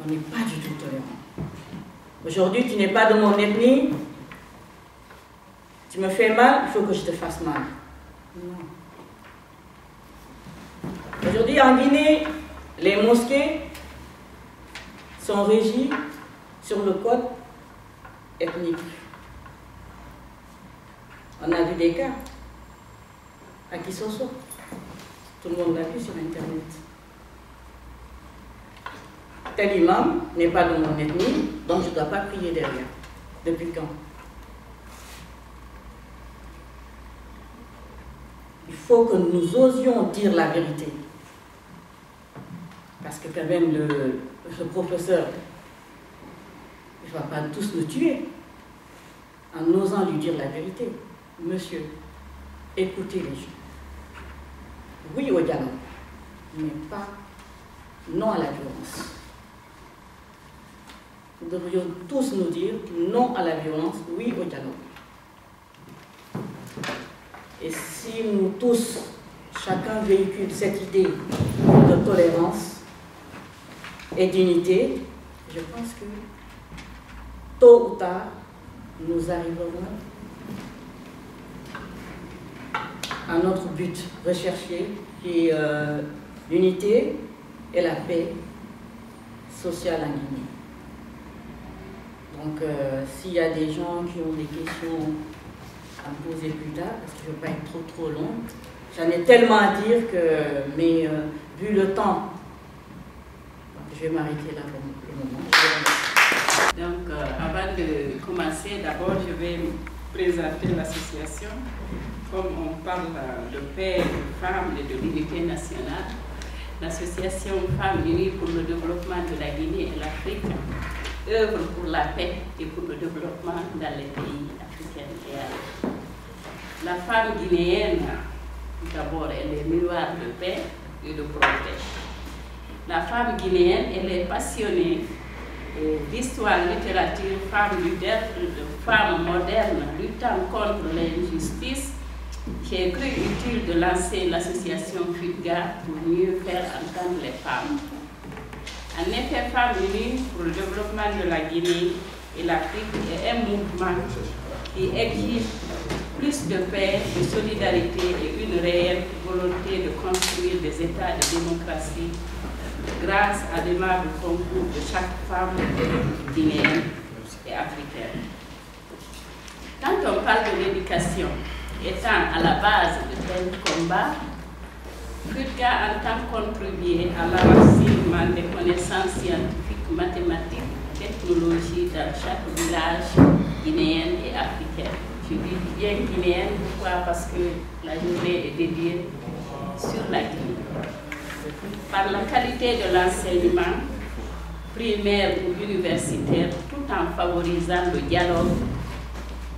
On n'est pas du tout tolérant. Aujourd'hui, tu n'es pas de mon ethnie, tu me fais mal, il faut que je te fasse mal. Non. Aujourd'hui, en Guinée, les mosquées sont régies sur le code ethnique. On a vu des cas à Kisoso. Tout le monde l'a vu sur Internet. Tel imam n'est pas de mon ethnie, donc je ne dois pas prier derrière. Depuis quand? Il faut que nous osions dire la vérité. Parce que quand même, le professeur, il ne va pas tous nous tuer en osant lui dire la vérité. Monsieur, écoutez les gens. Oui au dialogue, mais pas non à la violence. Nous devrions tous nous dire non à la violence, oui au dialogue. Et si nous tous, chacun véhicule cette idée de tolérance et d'unité, je pense que tôt ou tard, nous arriverons à notre but recherché, qui est l'unité et la paix sociale en Guinée. Donc, s'il y a des gens qui ont des questions à me poser plus tard, parce que je ne veux pas être trop long, j'en ai tellement à dire que, mais vu le temps, je vais m'arrêter là pour le moment. Donc, avant de commencer, d'abord, je vais présenter l'association. Comme on parle de paix, de femmes et de l'unité nationale, l'association Femmes Unies pour le développement de la Guinée et l'Afrique œuvre pour la paix et pour le développement dans les pays africains et arabes. La femme guinéenne, d'abord, elle est miroir de paix et de progrès. La femme guinéenne, elle est passionnée d'histoire, littérature, femme moderne, luttant contre l'injustice. J'ai cru utile de lancer l'association FUDGA pour mieux faire entendre les femmes. En effet, Femmes Unies pour le développement de la Guinée et l'Afrique est un mouvement qui exige plus de paix, de solidarité et une réelle volonté de construire des États de démocratie grâce à l'aimable concours de chaque femme guinéenne et africaine. Quand on parle de l'éducation étant à la base de tel combat, FUDGA entend contribuer à l'enracinement des connaissances scientifiques, mathématiques, technologiques dans chaque village guinéen et africain. Je dis bien guinéenne, pourquoi? Parce que la journée est dédiée sur la Guinée. Par la qualité de l'enseignement, primaire ou universitaire, tout en favorisant le dialogue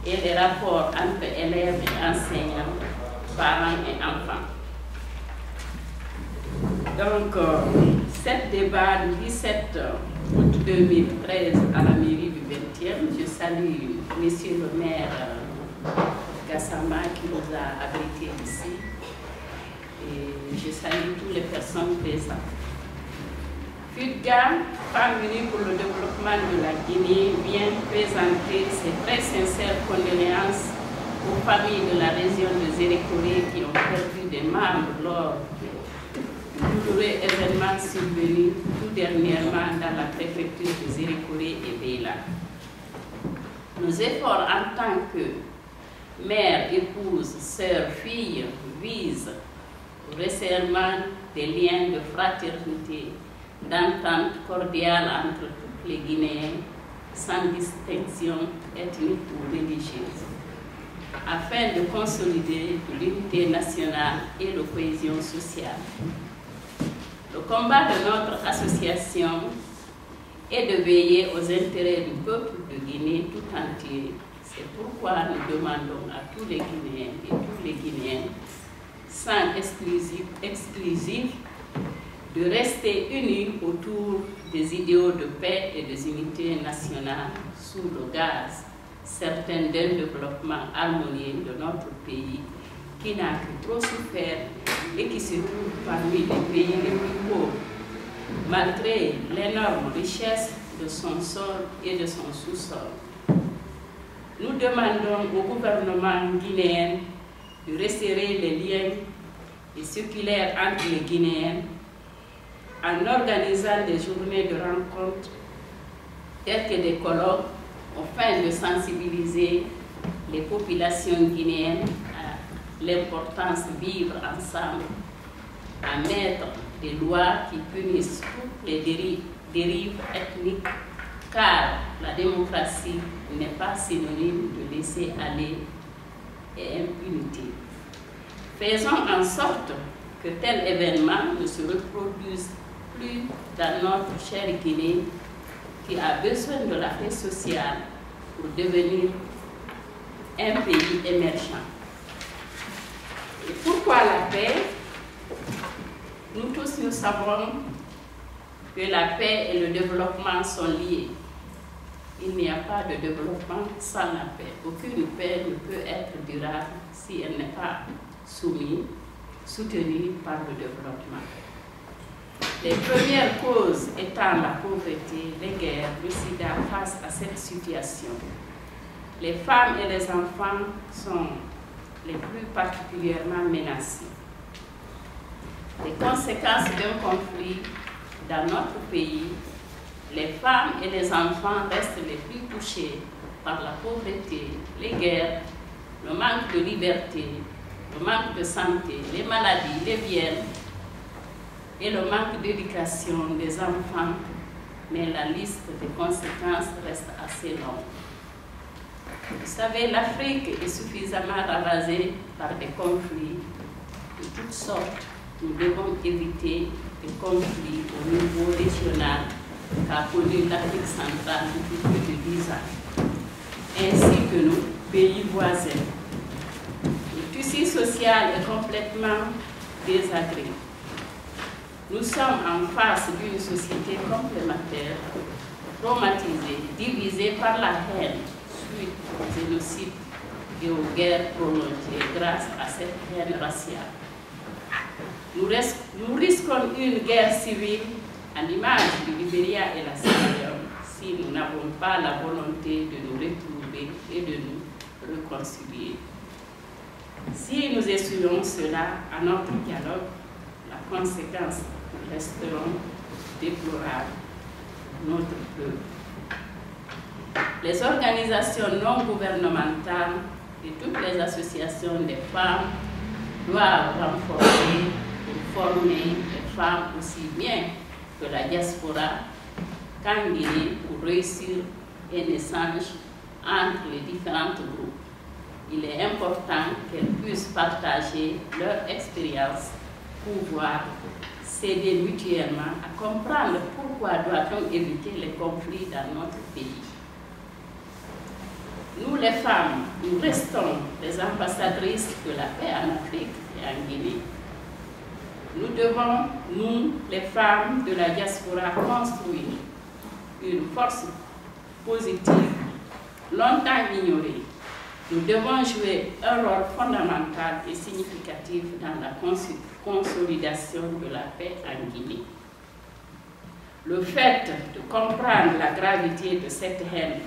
et les rapports entre élèves et enseignants, parents et enfants. Donc, cet débat du 17 août 2013 à la mairie du 20e, je salue monsieur le maire Gassama qui nous a abrités ici et je salue toutes les personnes présentes. FUDGA, Femmes Unies pour le développement de la Guinée, vient présenter ses très sincères condoléances aux familles de la région de Zérékoré qui ont perdu des membres lors du douloureux événement survenu tout dernièrement dans la préfecture de Zérékoré et Béla. Nos efforts en tant que mère, épouse, sœur, fille visent au resserrement des liens de fraternité, d'entente cordiale entre tous les Guinéens, sans distinction ethnique ou religieuse, afin de consolider l'unité nationale et la cohésion sociale. Le combat de notre association est de veiller aux intérêts du peuple de Guinée tout entier. C'est pourquoi nous demandons à tous les Guinéens et tous les Guinéens, sans exclusif, de rester unis autour des idéaux de paix et des unités nationales sous le gaz certain d'un développement harmonieux de notre pays qui n'a que trop souffert et qui se trouve parmi les pays les plus pauvres, malgré l'énorme richesse de son sol et de son sous-sol. Nous demandons au gouvernement guinéen de resserrer les liens et circulaires entre les Guinéens en organisant des journées de rencontres telles que des colloques afin de sensibiliser les populations guinéennes à l'importance de vivre ensemble, à mettre des lois qui punissent toutes les dérives ethniques, car la démocratie n'est pas synonyme de laisser aller et impunité. Faisons en sorte que tel événement ne se reproduise plus dans notre chère Guinée qui a besoin de la paix sociale pour devenir un pays émergent. Et pourquoi la paix? Nous tous, nous savons que la paix et le développement sont liés. Il n'y a pas de développement sans la paix. Aucune paix ne peut être durable si elle n'est pas soutenue par le développement. Les premières causes étant la pauvreté, les guerres, le sida. Face à cette situation, les femmes et les enfants sont les plus particulièrement menacés. Les conséquences d'un conflit dans notre pays, les femmes et les enfants restent les plus touchés par la pauvreté, les guerres, le manque de liberté, le manque de santé, les maladies, les viols et le manque d'éducation des enfants mais la liste des conséquences reste assez longue. Vous savez, l'Afrique est suffisamment ravagée par des conflits de toutes sortes. Nous devons éviter des conflits au niveau régional qu'a connu l'Afrique centrale depuis plus de 10 ans, ainsi que nos pays voisins. Le tissu social est complètement désagréé. Nous sommes en face d'une société complémentaire, traumatisée, divisée par la haine suite au génocide et aux guerres prolongées grâce à cette haine raciale. Nous risquons une guerre civile à l'image du Libéria et la Sierra Leone si nous n'avons pas la volonté de nous retrouver et de nous réconcilier. Si nous essuyons cela à notre dialogue, la conséquence resteront déplorables pour notre peuple. Les organisations non gouvernementales et toutes les associations des femmes doivent renforcer pour former les femmes aussi bien que la diaspora qu'en Guinée pour réussir un échange entre les différents groupes. Il est important qu'elles puissent partager leur expérience pour pouvoir s'aider mutuellement à comprendre pourquoi doit-on éviter les conflits dans notre pays. Nous, les femmes, nous restons les ambassadrices de la paix en Afrique et en Guinée. Nous devons, nous, les femmes de la diaspora, construire une force positive, longtemps ignorée. Nous devons jouer un rôle fondamental et significatif dans la consolidation de la paix en Guinée. Le fait de comprendre la gravité de cette haine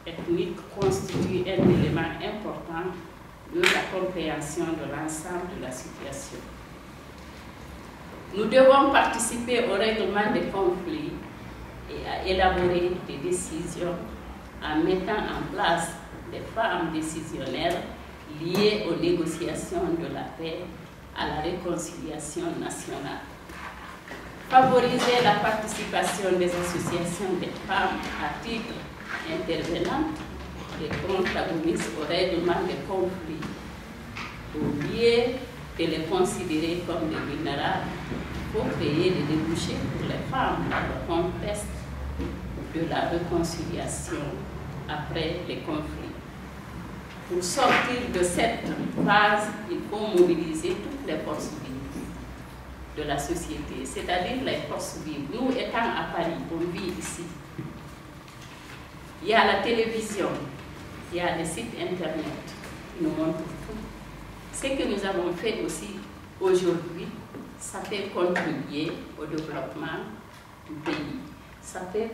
ethnique constitue un élément important de la compréhension de l'ensemble de la situation. Nous devons participer au règlement des conflits et à élaborer des décisions en mettant en place des femmes décisionnaires liées aux négociations de la paix, à la réconciliation nationale. Favoriser la participation des associations des femmes à titre intervenantes et protagonistes au règlement des conflits, au lieu de les considérer comme des vulnérables, pour créer des débouchés pour les femmes dans le contexte de la réconciliation après les conflits. Pour sortir de cette phase, il faut mobiliser toutes les forces vives de la société, c'est-à-dire les forces vives. Nous, étant à Paris, on vit ici. Il y a la télévision, il y a les sites internet qui nous montrent tout. Ce que nous avons fait aussi aujourd'hui, ça fait contribuer au développement du pays. Ça fait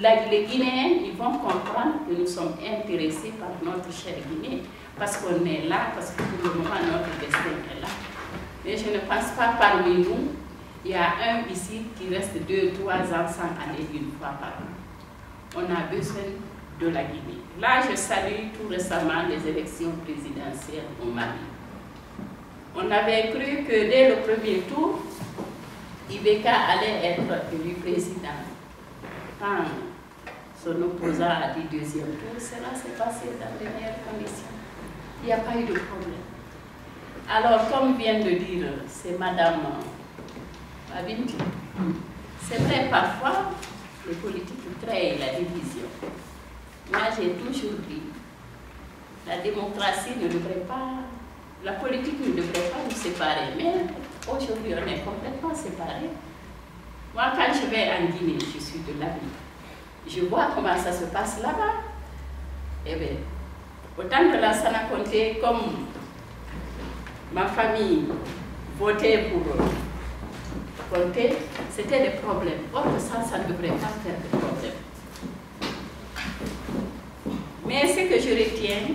les Guinéens, ils vont comprendre que nous sommes intéressés par notre chère Guinée, parce qu'on est là, parce que pour le moment notre destin est là. Mais je ne pense pas parmi nous, il y a un ici qui reste 2-3 ans sans aller une fois par an. On a besoin de la Guinée. Là, je salue tout récemment les élections présidentielles au Mali. On avait cru que dès le premier tour, Ibeka allait être élu président. Quand son opposant a dit deuxième tour, cela s'est passé dans les meilleures conditions. Il n'y a pas eu de problème. Alors, comme vient de dire, c'est Madame Abinti, c'est vrai, parfois, les politiques créent la division. Moi, j'ai toujours dit, la démocratie ne devrait pas, la politique ne devrait pas nous séparer, mais aujourd'hui, on est complètement séparés. Moi, quand je vais en Guinée, je suis de l'Asie. Je vois comment ça se passe là-bas. Eh bien, autant de la Sana Conté, comme ma famille votait pour Conté, c'était des problèmes. Or, ça ne devrait pas faire de problème. Mais ce que je retiens,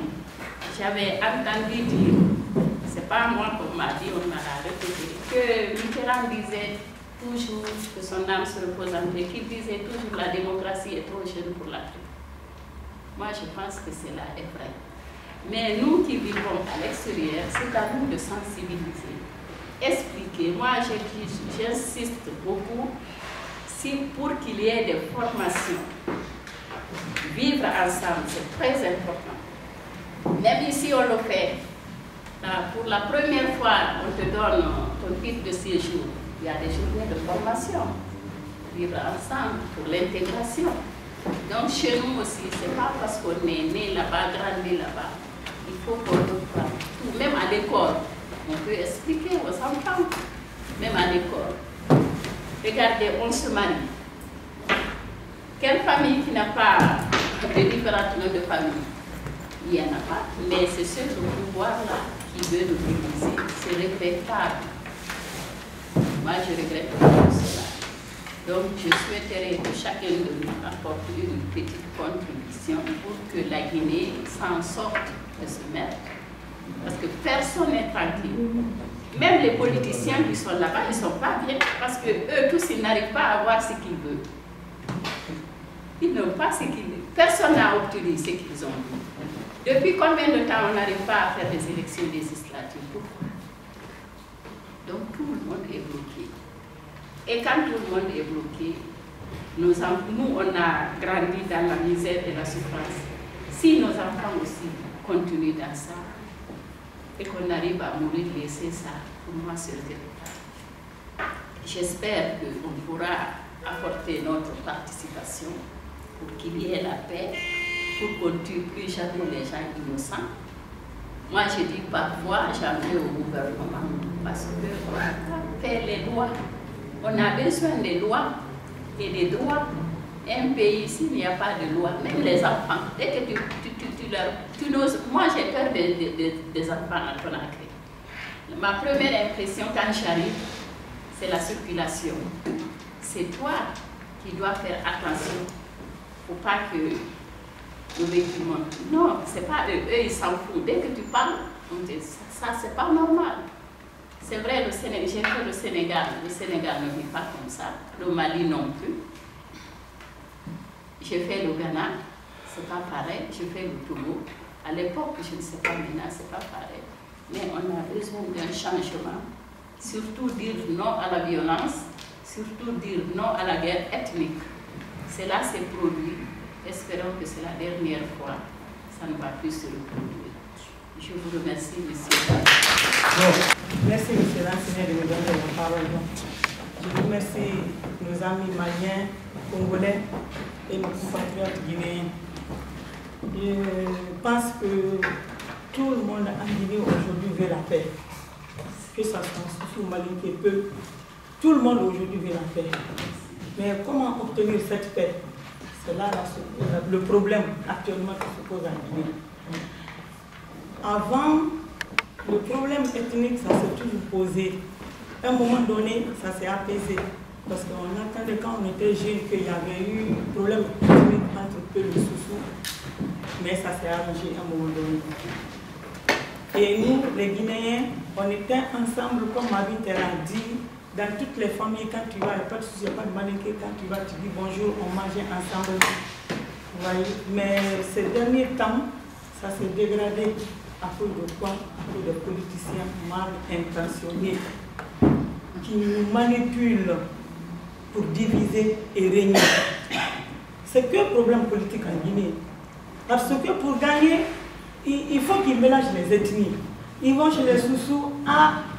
j'avais entendu dire, c'est pas moi qu'on m'a dit, on m'a répété, que Mitterrand disait toujours que son âme se repose en paix, qu'il disait toujours que la démocratie est trop jeune pour l'Afrique. Moi, je pense que cela est vrai. Mais nous qui vivons à l'extérieur, c'est à nous de sensibiliser, expliquer. Moi, j'insiste beaucoup. si pour qu'il y ait des formations, vivre ensemble, c'est très important. Même ici, on le fait. Pour la première fois, on te donne ton titre de séjour. Il y a des journées de formation. Vivre ensemble pour l'intégration. Donc chez nous aussi, ce n'est pas parce qu'on est né là-bas, grandi là-bas. Il faut qu'on le fasse. Même à l'école, on peut expliquer aux enfants. Même à l'école. Regardez, on se marie. Quelle famille qui n'a pas de différents noms de famille? Il n'y en a pas. Mais c'est ce pouvoir-là qui veut nous diviser. C'est regrettable. Moi, je regrette cela. Donc, je souhaiterais que chacun de nous apporte une petite contribution pour que la Guinée s'en sorte de ce merde. Parce que personne n'est tranquille. Même les politiciens qui sont là-bas, ils ne sont pas bien. Parce que eux tous, ils n'arrivent pas à avoir ce qu'ils veulent. Ils n'ont pas ce qu'ils veulent. Personne n'a obtenu ce qu'ils ont voulu. Depuis combien de temps on n'arrive pas à faire des élections législatives? Pourquoi? Donc tout le monde est bloqué. Et quand tout le monde est bloqué, nous on a grandi dans la misère et la souffrance. Si nos enfants aussi continuent dans ça, et qu'on arrive à mourir, laisser ça, pour moi c'est regrettable. J'espère qu'on pourra apporter notre participation pour qu'il y ait la paix, pour qu'on ne tue plus jamais les gens innocents. Moi je dis parfois, j'en veux au gouvernement, parce qu'on a fait les lois. On a besoin des lois et des droits. Un pays, s'il n'y a pas de loi, même les enfants, dès que tu n'oses. Moi, j'ai peur des enfants à Conakry. Ma première impression quand j'arrive, c'est la circulation. C'est toi qui dois faire attention pour pas que le véhicule monte. Non, c'est pas eux, ils s'en foutent. Dès que tu parles, on te dit, ça, c'est pas normal. C'est vrai, j'ai fait le Sénégal ne vit pas comme ça. Le Mali non plus. J'ai fait le Ghana, c'est pas pareil. J'ai fait le Togo. À l'époque, je ne sais pas maintenant, c'est pas pareil. Mais on a besoin d'un changement. Surtout dire non à la violence, surtout dire non à la guerre ethnique. Cela s'est produit. Espérons que c'est la dernière fois. Ça ne va plus se reproduire. Je vous remercie, monsieur. Merci, monsieur l'enseignant, de me donner la parole. Je remercie nos amis maliens, congolais et nos compatriotes guinéens. Je pense que tout le monde en Guinée aujourd'hui veut la paix. Que ça soit sous Mali qui peut. Tout le monde aujourd'hui veut la paix. Mais comment obtenir cette paix? C'est là le problème actuellement qui se pose en Guinée. Avant, le problème ethnique, ça s'est toujours posé. À un moment donné, ça s'est apaisé. Parce qu'on attendait quand on était jeune qu'il y avait eu un problème ethnique entre peu de sous-sous. Mais ça s'est arrangé à un moment donné. Et nous, les Guinéens, on était ensemble, comme Marie l'a dit, dans toutes les familles. Quand tu vas, il n'y a pas de souci, il n'y a pas de malinqué. Quand tu vas, tu dis bonjour, on mangeait ensemble. Vous voyez? Mais ces derniers temps, ça s'est dégradé. À cause de quoi? À cause de politiciens mal intentionnés qui nous manipulent pour diviser et régner. C'est que problème politique en Guinée. Parce que pour gagner, il faut qu'ils mélangent les ethnies. Ils vont chez les sous-sous,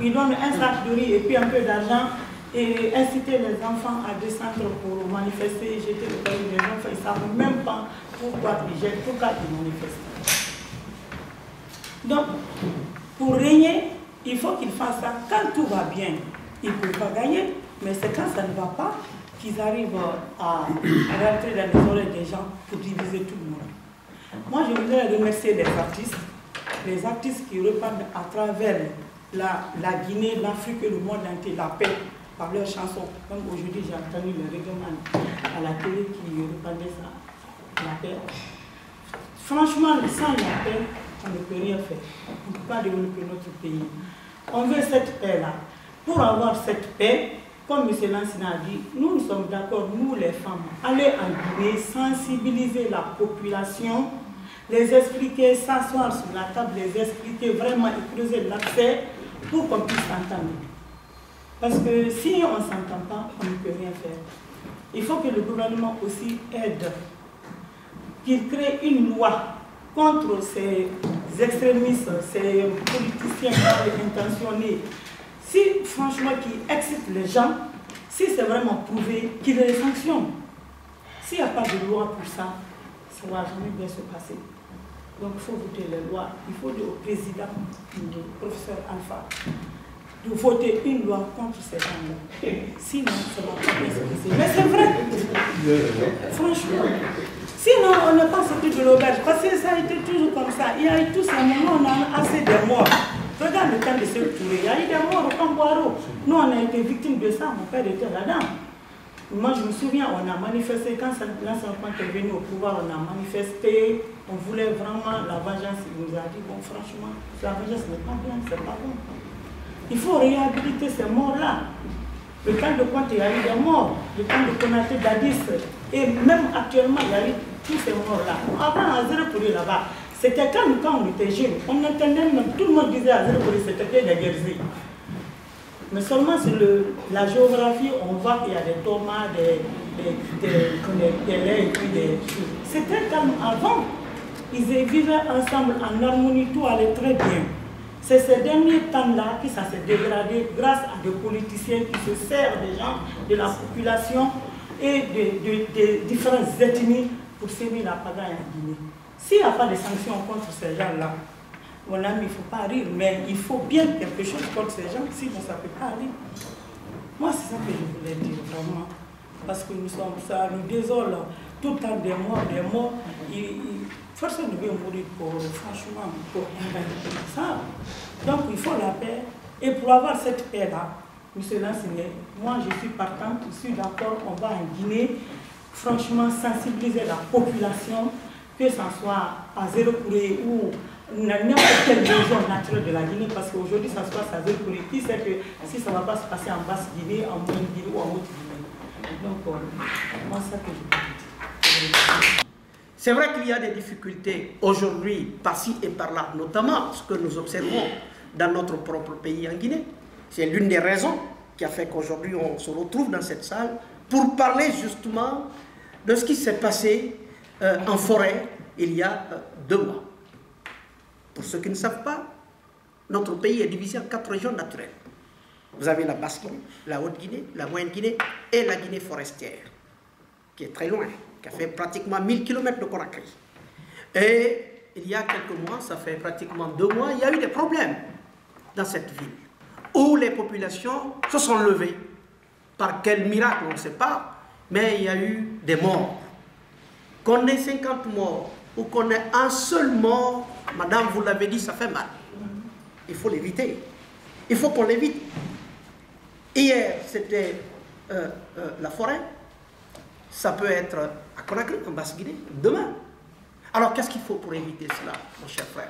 ils donnent un sac de riz et puis un peu d'argent et inciter les enfants à descendre pour manifester, jeter le pays des enfants. Ils ne savent même pas pourquoi ils jettent, pourquoi ils manifestent. Donc, pour régner, il faut qu'ils fassent ça. Quand tout va bien, ils ne peuvent pas gagner, mais c'est quand ça ne va pas qu'ils arrivent à rentrer dans les oreilles des gens pour diviser tout le monde. Moi, je voudrais remercier les artistes qui répandent à travers la Guinée, l'Afrique et le monde entier la paix par leurs chansons. Comme aujourd'hui, j'ai entendu le règlement à la télé qui répandait ça, la paix. Franchement, sans la paix, on ne peut rien faire. On ne peut pas développer notre pays. On veut cette paix-là. Pour avoir cette paix, comme M. Lansina a dit, nous sommes d'accord, nous les femmes, aller en Guinée, sensibiliser la population, les expliquer, s'asseoir sur la table, les expliquer vraiment et creuser l'accès pour qu'on puisse s'entendre. Parce que si on ne s'entend pas, on ne peut rien faire. Il faut que le gouvernement aussi aide, qu'il crée une loi contre ces extrémistes, ces politiciens mal intentionnés. Si franchement qui excitent les gens, si c'est vraiment prouvé, qu'il les sanctionne. S'il n'y a pas de loi pour ça, ça ne va jamais bien se passer. Donc il faut voter les lois. Il faut dire au président, le professeur Alpha, de voter une loi contre ces gens-là. Sinon, ça ne va pas bien se passer. Mais c'est vrai. Franchement. Sinon, on n'est pas sorti de l'auberge. Parce que ça a été toujours comme ça. Il y a eu tous un moment, on a assez de morts. Regarde le cas de ce Touré. Il y a eu des morts au Camboiro. Nous, on a été victimes de ça. Mon père était là-dedans. Moi, je me souviens, on a manifesté, quand l'ancien Conte est venu au pouvoir, on a manifesté, on voulait vraiment la vengeance. Il nous a dit, bon, franchement, la vengeance n'est pas bien, c'est pas bon. Il faut réhabiliter ces morts-là. Le temps de Conte, il y a eu des morts. Le temps de Konaté, Dadis. Et même actuellement, il y a eu tous ces morts-là. Avant, à Zéropouré, là-bas, c'était calme quand on était jeunes. On entendait même, tout le monde disait à Zéropouré, c'était des guerriers. Mais seulement sur la géographie, on voit qu'il y a des tomates, des laits et puis des choses. C'était calme avant. Ils vivaient ensemble en harmonie, tout allait très bien. C'est ces derniers temps-là que ça s'est dégradé grâce à des politiciens qui se servent des gens, de la population et de différentes ethnies pour s'aimer la pagaille en Guinée. S'il n'y a pas de sanctions contre ces gens-là, mon ami, il ne faut pas rire, mais il faut bien quelque chose contre ces gens, sinon ça ne peut pas rire. Moi, c'est ça que je voulais dire, vraiment. Parce que nous sommes ça, nous désole tout le temps des morts. Personne ne veut mourir franchement, pour ça. Donc, il faut la paix. Et pour avoir cette paix-là, M. Lansigné, moi, je suis partante, je suis d'accord, on va en Guinée, franchement, sensibiliser la population, que ce soit à Zéropouré ou n'importe quelle région naturelle de la Guinée, parce qu'aujourd'hui ça se passe à Zéropouré. Qui sait que si ça ne va pas se passer en Basse-Guinée, en Moyenne-Guinée ou en Haute-Guinée. Donc, moi, c'est ça que je peux dire. C'est vrai qu'il y a des difficultés aujourd'hui, par-ci et par-là, notamment ce que nous observons dans notre propre pays en Guinée. C'est l'une des raisons qui a fait qu'aujourd'hui on se retrouve dans cette salle pour parler justement de ce qui s'est passé en forêt il y a 2 mois. Pour ceux qui ne savent pas, notre pays est divisé en 4 régions naturelles. Vous avez la Basse-Guinée, la Haute-Guinée, la Moyenne-Guinée et la Guinée forestière, qui est très loin, qui a fait pratiquement 1000 km de Conakry. Et il y a quelques mois, ça fait pratiquement 2 mois, il y a eu des problèmes dans cette ville, où les populations se sont levées. Par quel miracle, on ne sait pas, mais il y a eu des morts. Qu'on ait 50 morts, ou qu'on ait un seul mort, madame, vous l'avez dit, ça fait mal. Il faut l'éviter. Il faut qu'on l'évite. Hier, c'était la forêt. Ça peut être à Conakry, en Basse-Guinée, demain. Alors, qu'est-ce qu'il faut pour éviter cela, mon cher frère?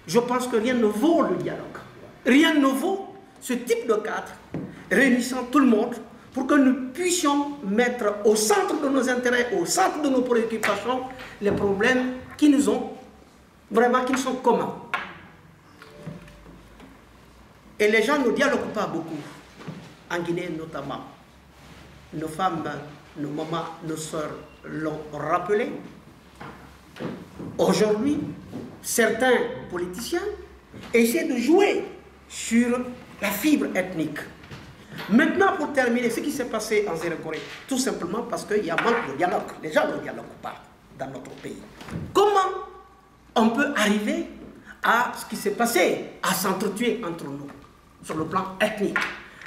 Je pense que rien ne vaut le dialogue. Rien ne vaut ce type de cadre réunissant tout le monde pour que nous puissions mettre au centre de nos intérêts, au centre de nos préoccupations, les problèmes qui nous ont vraiment, qui nous sont communs. Et les gens ne dialoguent pas beaucoup, en Guinée notamment. Nos femmes, nos mamans, nos sœurs l'ont rappelé. Aujourd'hui, certains politiciens essaient de jouer sur la fibre ethnique. Maintenant, pour terminer, ce qui s'est passé en Zéropouré, tout simplement parce qu'il y a manque de dialogue. Les gens ne dialoguent pas dans notre pays. Comment on peut arriver à ce qui s'est passé, à s'entretuer entre nous, sur le plan ethnique?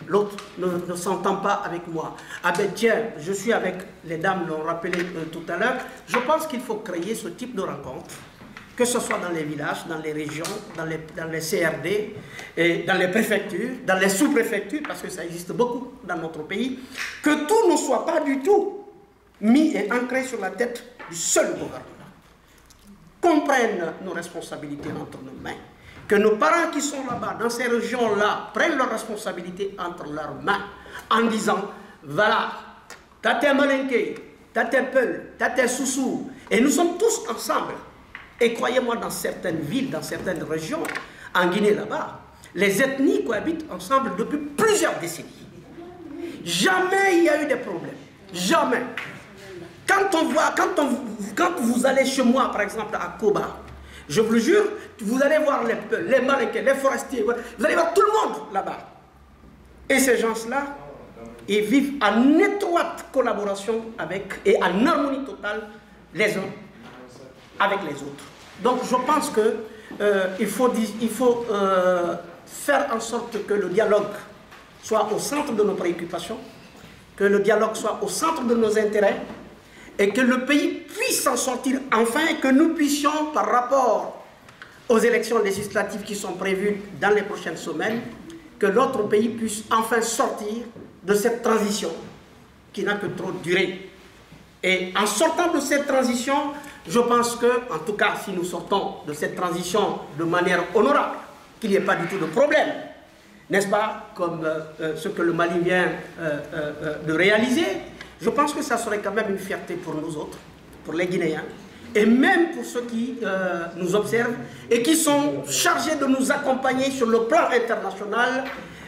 L'autre ne s'entend pas avec moi. Ah ben tiens, je suis avec, les dames l'ont rappelé tout à l'heure, je pense qu'il faut créer ce type de rencontre, que ce soit dans les villages, dans les régions, dans les CRD, et dans les préfectures, dans les sous-préfectures, parce que ça existe beaucoup dans notre pays, que tout ne soit pas du tout mis et ancré sur la tête du seul gouvernement. Qu'on prenne nos responsabilités entre nos mains, que nos parents qui sont là-bas, dans ces régions-là, prennent leurs responsabilités entre leurs mains, en disant, voilà, Tate Malenke, Tate Peul, Tate Soussou, et nous sommes tous ensemble. Et croyez-moi, dans certaines villes, dans certaines régions, en Guinée là-bas, les ethnies cohabitent ensemble depuis plusieurs décennies. Jamais il y a eu des problèmes. Jamais. Quand vous allez chez moi, par exemple, à Koba, je vous le jure, vous allez voir les Marocains, les forestiers, vous allez voir tout le monde là-bas. Et ces gens-là, ils vivent en étroite collaboration avec et en harmonie totale les uns avec les autres. Donc je pense qu'il faut faire en sorte que le dialogue soit au centre de nos préoccupations, que le dialogue soit au centre de nos intérêts, et que le pays puisse s'en sortir enfin, et que nous puissions, par rapport aux élections législatives qui sont prévues dans les prochaines semaines, que notre pays puisse enfin sortir de cette transition qui n'a que trop duré. Et en sortant de cette transition, je pense que, en tout cas, si nous sortons de cette transition de manière honorable, qu'il n'y ait pas du tout de problème, n'est-ce pas, comme ce que le Mali vient de réaliser, je pense que ça serait quand même une fierté pour nous autres, pour les Guinéens, et même pour ceux qui nous observent et qui sont chargés de nous accompagner sur le plan international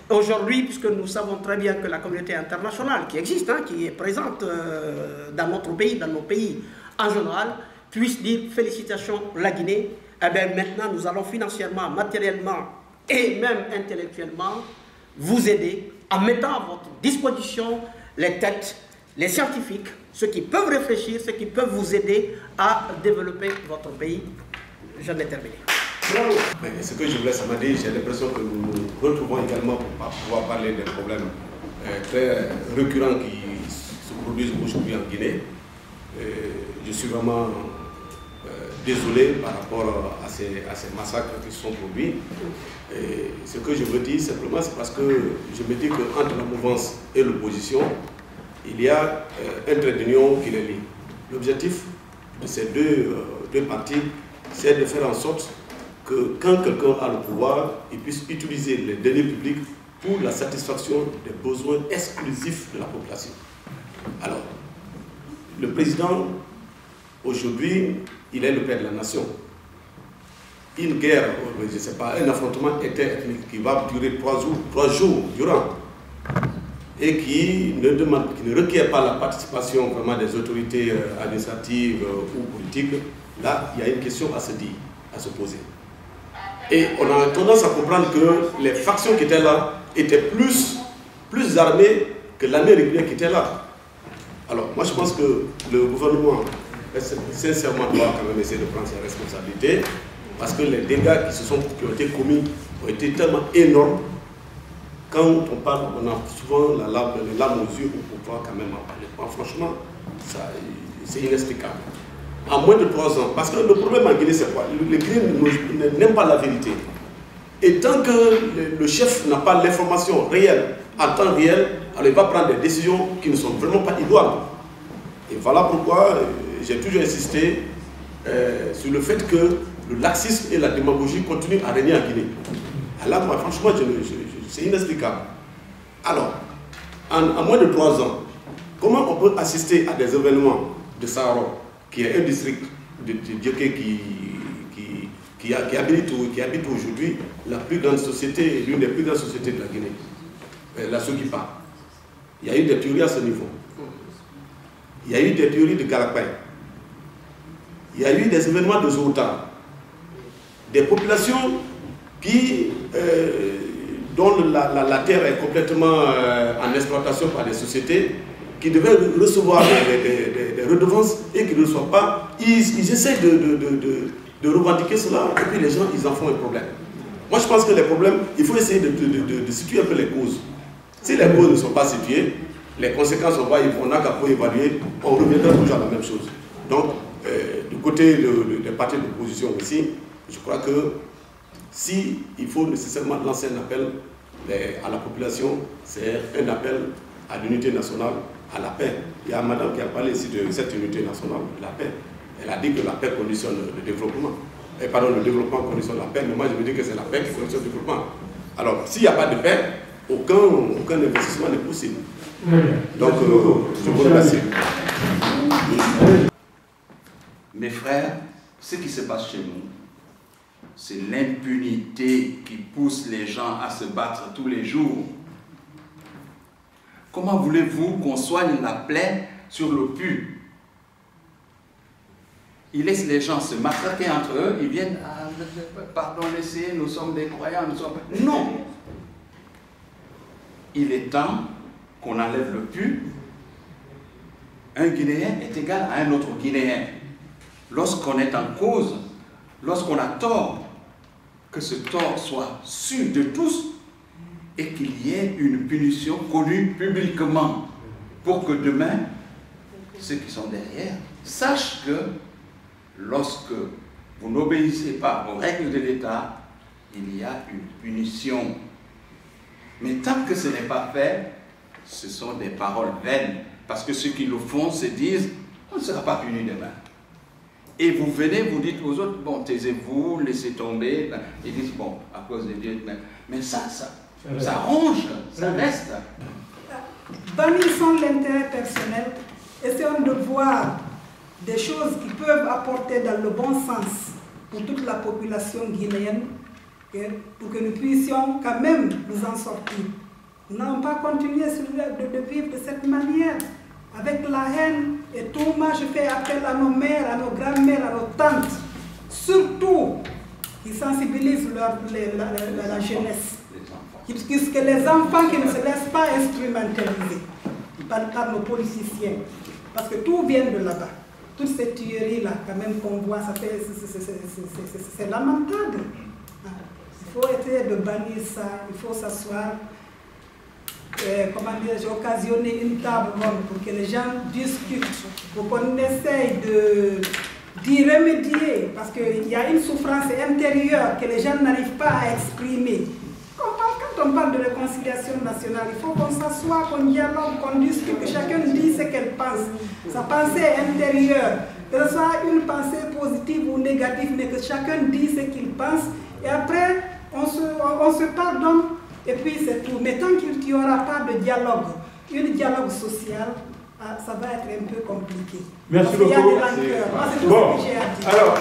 aujourd'hui, puisque nous savons très bien que la communauté internationale qui existe, qui est présente dans notre pays, dans nos pays en général, puisse dire félicitations la Guinée. Eh bien maintenant nous allons financièrement, matériellement et même intellectuellement vous aider en mettant à votre disposition les têtes, les scientifiques, ceux qui peuvent réfléchir, ceux qui peuvent vous aider à développer votre pays. J'en ai terminé. Mais ce que je voulais Samadi, j'ai l'impression que nous nous retrouvons également pour pouvoir parler des problèmes très récurrents qui se produisent aujourd'hui en Guinée. Je suis vraiment désolé par rapport à ces massacres qui se sont produits. Et ce que je veux dire simplement, c'est parce que je me dis qu'entre la mouvance et l'opposition, il y a un trait d'union qui les lie. L'objectif de ces deux partis, c'est de faire en sorte que quand quelqu'un a le pouvoir, il puisse utiliser les deniers publics pour la satisfaction des besoins exclusifs de la population. Alors, le président, aujourd'hui, il est le père de la nation. Une guerre, je ne sais pas, un affrontement interethnique qui va durer 3 jours durant, et qui ne requiert pas la participation vraiment des autorités administratives ou politiques, là, il y a une question à se dire, à se poser. Et on a tendance à comprendre que les factions qui étaient là étaient plus armées que l'armée régulière qui était là. Alors, moi je pense que le gouvernement, sincèrement, doit quand même essayer de prendre ses responsabilités, parce que les dégâts qui ont été commis ont été tellement énormes. Quand on parle, on a souvent les larmes aux yeux pour pouvoir quand même en parler. Franchement, c'est inexplicable. En moins de 3 ans, parce que le problème en Guinée, c'est quoi? Les Guinéens n'aiment pas la vérité. Et tant que le chef n'a pas l'information réelle, en temps réel, alors il va prendre des décisions qui ne sont vraiment pas idoines. Et voilà pourquoi j'ai toujours insisté sur le fait que le laxisme et la démagogie continuent à régner en Guinée. Alors moi, franchement, c'est inexplicable. Alors, en moins de 3 ans, comment on peut assister à des événements de Sahara, qui est un district de Dioké qui habite aujourd'hui la plus grande société, l'une des plus grandes sociétés de la Guinée, la Sokipa. Il y a eu des théories à ce niveau. Il y a eu des théories de Galapay. Il y a eu des événements de Zouta. Des populations dont la terre est complètement en exploitation par des sociétés qui devaient recevoir des redevances et qui ne le reçoivent pas. Ils essaient de revendiquer cela et puis les gens, ils en font un problème. Moi, je pense que les problèmes, il faut essayer de situer un peu les causes. Si les causes ne sont pas situées, les conséquences, on n'a qu'à pour évaluer, on reviendra toujours à la même chose. Donc, du côté des partis d'opposition aussi, je crois que si il faut nécessairement lancer un appel à la population, c'est un appel à l'unité nationale, à la paix. Il y a madame qui a parlé ici de cette unité nationale, de la paix. Elle a dit que la paix conditionne le développement. Et pardon, le développement conditionne la paix, mais moi je me dis que c'est la paix qui conditionne le développement. Alors, s'il n'y a pas de paix, aucun investissement n'est possible. Donc, je vous remercie. Mes frères, ce qui se passe chez nous, c'est l'impunité qui pousse les gens à se battre tous les jours. Comment voulez-vous qu'on soigne la plaie sur le pu. Ils laissent les gens se matraquer entre eux, ils viennent, ah, pardon, laissez, nous sommes des croyants, nous sommes... Non! Il est temps qu'on enlève le pu. Un Guinéen est égal à un autre Guinéen. Lorsqu'on est en cause, lorsqu'on a tort, que ce tort soit su de tous et qu'il y ait une punition connue publiquement pour que demain, ceux qui sont derrière sachent que lorsque vous n'obéissez pas aux règles de l'État, il y a une punition. Mais tant que ce n'est pas fait, ce sont des paroles vaines. Parce que ceux qui le font se disent, on ne sera pas puni demain. Et vous venez, vous dites aux autres, bon, taisez-vous, laissez tomber. Ils disent, bon, à cause de Dieu, mais ça ronge, ça reste. Bannissons l'intérêt personnel, essayons de voir des choses qui peuvent apporter dans le bon sens pour toute la population guinéenne, pour que nous puissions quand même nous en sortir. Nous n'allons pas continuer de vivre de cette manière, avec la haine et tout. Moi, je fais appel à nos mères, à nos grands-mères, à nos tantes, surtout qui sensibilisent la jeunesse. Que les enfants qui ne se laissent pas instrumentaliser par nos politiciens. Parce que tout vient de là-bas. Toutes ces tueries-là, quand même, qu'on voit, c'est lamentable. Il faut essayer de bannir ça, il faut s'asseoir, comment dire, occasionner une table ronde pour que les gens discutent, pour qu'on essaye d'y remédier, parce qu'il y a une souffrance intérieure que les gens n'arrivent pas à exprimer. Quand on parle de réconciliation nationale, il faut qu'on s'assoie, qu'on dialogue, qu'on discute, que chacun dise ce qu'elle pense, sa pensée intérieure, que ce soit une pensée positive ou négative, mais que chacun dise ce qu'il pense, et après on se pardonne, et puis c'est tout. Mais tant qu'il n'y aura pas de dialogue, un dialogue social, ça va être un peu compliqué. Merci beaucoup. Il y a des rancœurs. Moi, c'est tout ce que j'ai à dire. Alors,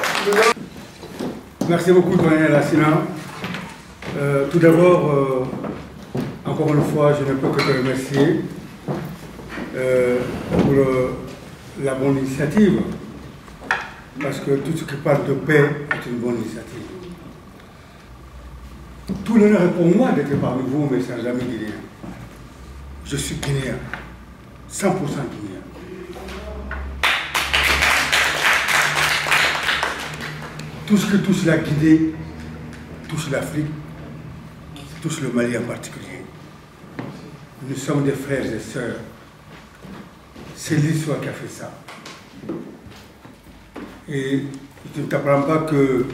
merci beaucoup, Doyen Lassina. Tout d'abord, encore une fois, je ne peux que te remercier pour la bonne initiative, parce que tout ce qui parle de paix est une bonne initiative. Tout l'honneur est pour moi d'être parmi vous, mes chers amis guinéens. Je suis guinéen, 100% guinéen. Tout ce qui touche la Guinée, touche l'Afrique, touche le Mali en particulier. Nous sommes des frères et sœurs. C'est l'histoire qui a fait ça. Et je ne t'apprends pas que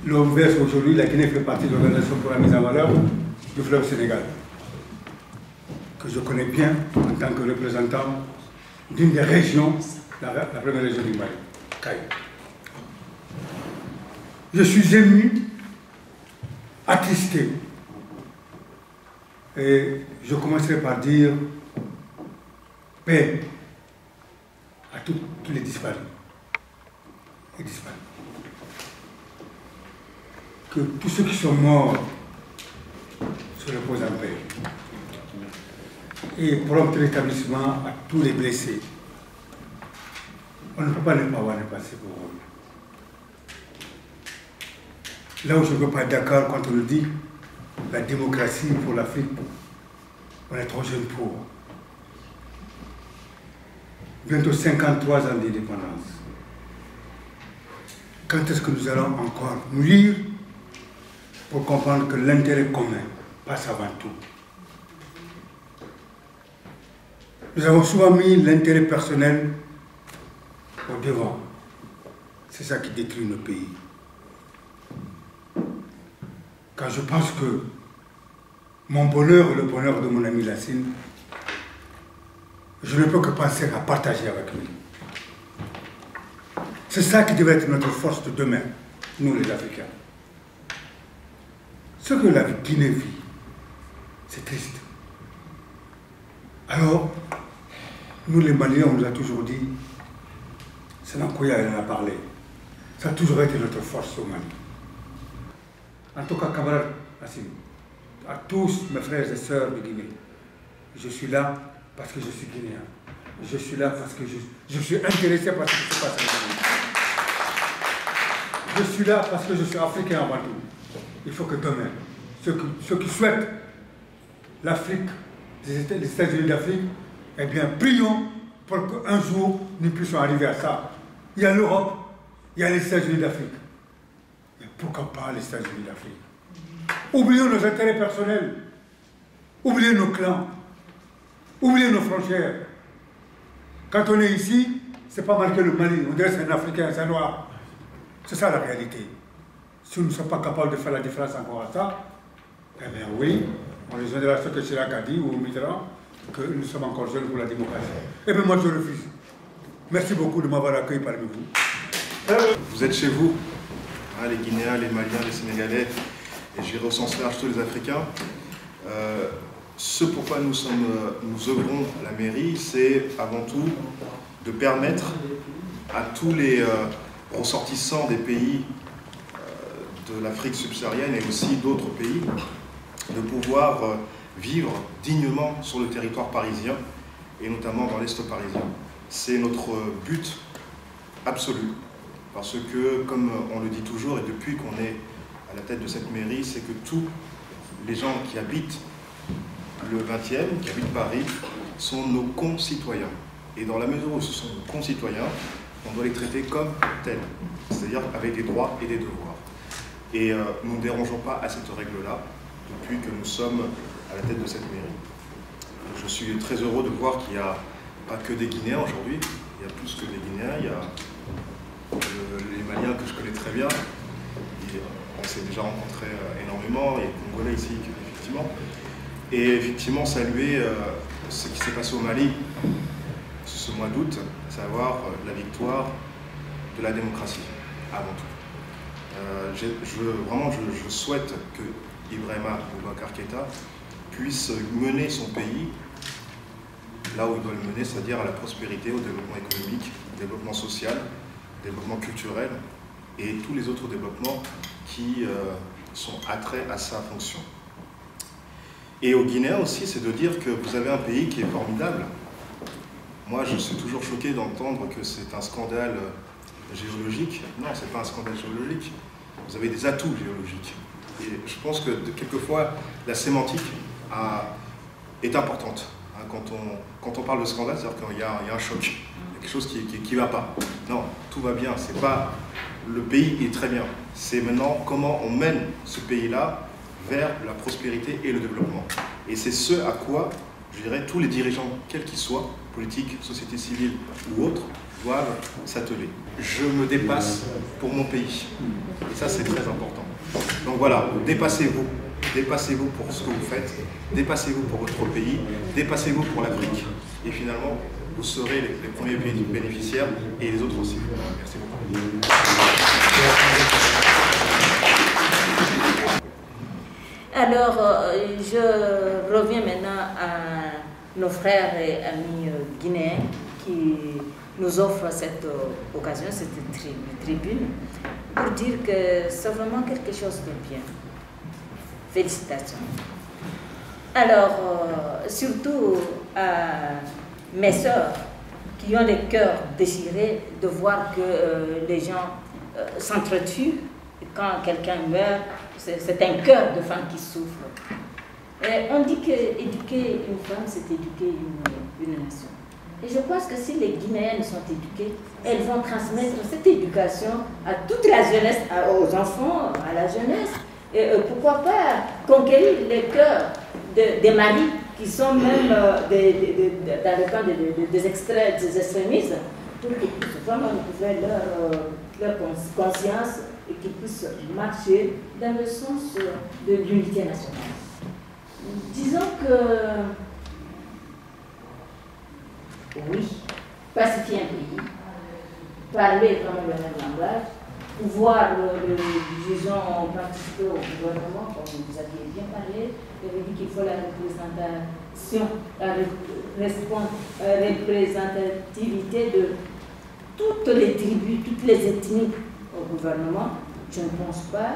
l'homme verse aujourd'hui, la Guinée fait partie de l'Organisation pour la mise en valeur du fleuve Sénégal, que je connais bien en tant que représentant d'une des régions, la première région du Mali, Caille. Je suis ému, attristé. Et je commencerai par dire paix à tous les disparus et disparus. Que tous ceux qui sont morts se reposent en paix. Et prompt rétablissement à tous les blessés. On ne peut pas ne pas avoir de passé pour eux. Là où je ne peux pas être d'accord quand on nous dit la démocratie pour l'Afrique, on est trop jeune pour. Bientôt 53 ans d'indépendance. Quand est-ce que nous allons encore nous lire pour comprendre que l'intérêt commun passe avant tout? Nous avons souvent mis l'intérêt personnel au devant. C'est ça qui détruit nos pays. Quand je pense que mon bonheur et le bonheur de mon ami Lassine, je ne peux que penser à partager avec lui. C'est ça qui devrait être notre force de demain, nous les Africains. Ce que la Guinée vit, c'est triste. Alors, nous les Maliens, on nous a toujours dit, c'est Nankoya, elle en a parlé, ça a toujours été notre force au Mali. En tout cas, camarades, à tous mes frères et sœurs de Guinée, je suis là parce que je suis guinéen. je suis là parce que je suis intéressé par ce qui se passe en Guinée. Je suis là parce que je suis africain avant tout. Il faut que demain, ceux qui souhaitent l'Afrique, les États-Unis d'Afrique, eh bien, prions pour qu'un jour, nous puissions arriver à ça. Il y a l'Europe, il y a les États-Unis d'Afrique. Mais pourquoi pas les États-Unis d'Afrique? Oublions nos intérêts personnels, oublions nos clans, oublions nos frontières. Quand on est ici, c'est pas marqué le Mali, on dirait que c'est un Africain, c'est un Noir. C'est ça la réalité. Si nous ne sommes pas capables de faire la différence encore à ça, eh bien oui, on rejoindra ce que Chirac a dit, ou Mitterrand, que nous sommes encore jeunes pour la démocratie. Eh bien moi je refuse. Merci beaucoup de m'avoir accueilli parmi vous. Vous êtes chez vous, hein, les Guinéens, les Maliens, les Sénégalais, et j'irai au sens large tous les Africains. Ce pourquoi nous œuvrons à la mairie, c'est avant tout de permettre à tous les ressortissants des pays de l'Afrique subsaharienne et aussi d'autres pays de pouvoir vivre dignement sur le territoire parisien et notamment dans l'Est parisien. C'est notre but absolu parce que, comme on le dit toujours et depuis qu'on est à la tête de cette mairie, c'est que tous les gens qui habitent le 20e, qui habitent Paris, sont nos concitoyens. Et dans la mesure où ce sont nos concitoyens, on doit les traiter comme tels, c'est-à-dire avec des droits et des devoirs. Et nous ne dérangeons pas à cette règle-là depuis que nous sommes à la tête de cette mairie. Je suis très heureux de voir qu'il n'y a pas que des Guinéens aujourd'hui, il y a plus que des Guinéens, il y a les Maliens que je connais très bien, on s'est déjà rencontrés énormément, il y a les Congolais ici, effectivement. Et effectivement, saluer ce qui s'est passé au Mali ce mois d'août, à savoir la victoire de la démocratie, avant tout. Je souhaite que Ibrahima Boubacar Keïta puisse mener son pays là où il doit le mener, c'est-à-dire à la prospérité, au développement économique, au développement social, au développement culturel et tous les autres développements qui sont attraits à sa fonction. Et aux Guinéens aussi, c'est de dire que vous avez un pays qui est formidable. Moi, je suis toujours choqué d'entendre que c'est un scandale géologique. Non, ce n'est pas un scandale géologique. Vous avez des atouts géologiques. Et je pense que quelquefois, la sémantique est importante. Quand on parle de scandale, c'est-à-dire qu'il y a un choc. Il y a quelque chose qui ne va pas. Non, tout va bien. C'est pas... Le pays est très bien. C'est maintenant comment on mène ce pays-là vers la prospérité et le développement. Et c'est ce à quoi, je dirais, tous les dirigeants, quels qu'ils soient, politiques, société civile ou autres, doivent s'atteler. Je me dépasse pour mon pays. Et ça, c'est très important. Donc voilà, dépassez-vous. Dépassez-vous pour ce que vous faites. Dépassez-vous pour votre pays. Dépassez-vous pour l'Afrique. Et finalement, vous serez les premiers bénéficiaires et les autres aussi. Merci beaucoup. Alors, je reviens maintenant à nos frères et amis guinéens qui nous offrent cette occasion, cette tribune, pour dire que c'est vraiment quelque chose de bien. Félicitations. Alors, surtout à mes sœurs qui ont le cœur déchiré de voir que les gens s'entretuent quand quelqu'un meurt. C'est un cœur de femme qui souffre. Et on dit qu'éduquer une femme, c'est éduquer une nation. Et je pense que si les Guinéennes sont éduquées, elles vont transmettre cette éducation à toute la jeunesse, aux enfants, à la jeunesse. Et pourquoi pas conquérir les cœurs des maris qui sont même dans le camp des extrémistes, pour qu'ils puissent vraiment découvrir leur conscience et qu'ils puissent marcher dans le sens de l'unité nationale. Disons que, oui, pacifier un pays, parler vraiment le même langage, pouvoir, disons, participer au gouvernement, comme vous aviez bien parlé, et vous dites qu'il faut la représentation, la représentativité de toutes les tribus, toutes les ethnies au gouvernement. Je ne pense pas,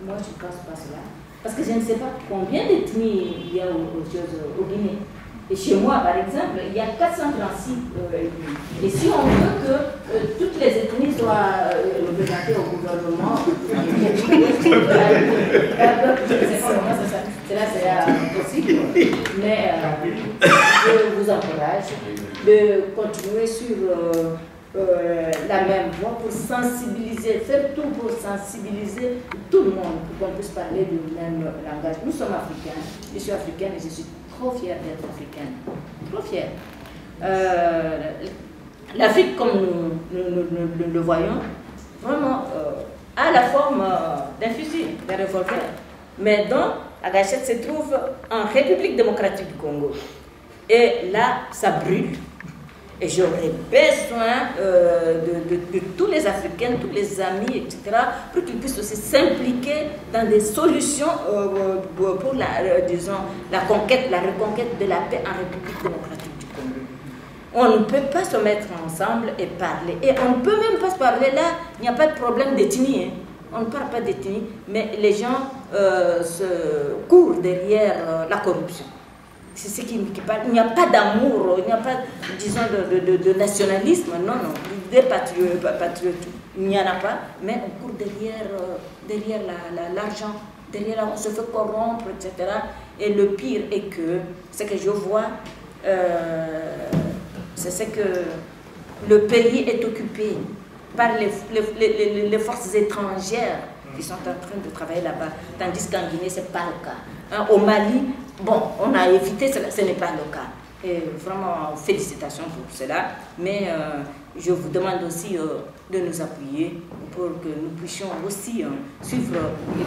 moi je ne pense pas cela, parce que je ne sais pas combien d'ethnies il y a au Guinée. Et chez moi, par exemple, il y a 436 ethnies. Et si on veut que toutes les ethnies soient représentées au gouvernement, c'est possible. Mais je vous encourage de continuer sur la même voie pour sensibiliser, faire tout pour sensibiliser tout le monde, pour qu'on puisse parler du même langage. Nous sommes africains, je suis africaine et je suis trop fière d'être africaine, trop fière. L'Afrique, comme nous le voyons, vraiment a la forme d'un fusil, d'un revolver. Mais donc, la gâchette se trouve en République démocratique du Congo. Et là, ça brûle. Et j'aurais besoin de tous les Africains, tous les amis, etc., pour qu'ils puissent aussi s'impliquer dans des solutions pour la conquête, la reconquête de la paix en République démocratique du Congo. On ne peut pas se mettre ensemble et parler. Et on ne peut même pas se parler là, il n'y a pas de problème d'ethnie. Hein. On ne parle pas d'ethnie, mais les gens se courent derrière la corruption. C'est ce qui parle. Il n'y a pas d'amour, il n'y a pas, disons, de nationalisme, non, des patriotes, il n'y en a pas, mais on court derrière l'argent, derrière, on se fait corrompre, etc. Et le pire est que, ce que je vois, c'est que le pays est occupé par les forces étrangères qui sont en train de travailler là-bas, tandis qu'en Guinée, ce n'est pas le cas. Au Mali, bon, on a évité cela, ce n'est pas le cas. Et vraiment, félicitations pour cela. Mais je vous demande aussi de nous appuyer pour que nous puissions aussi suivre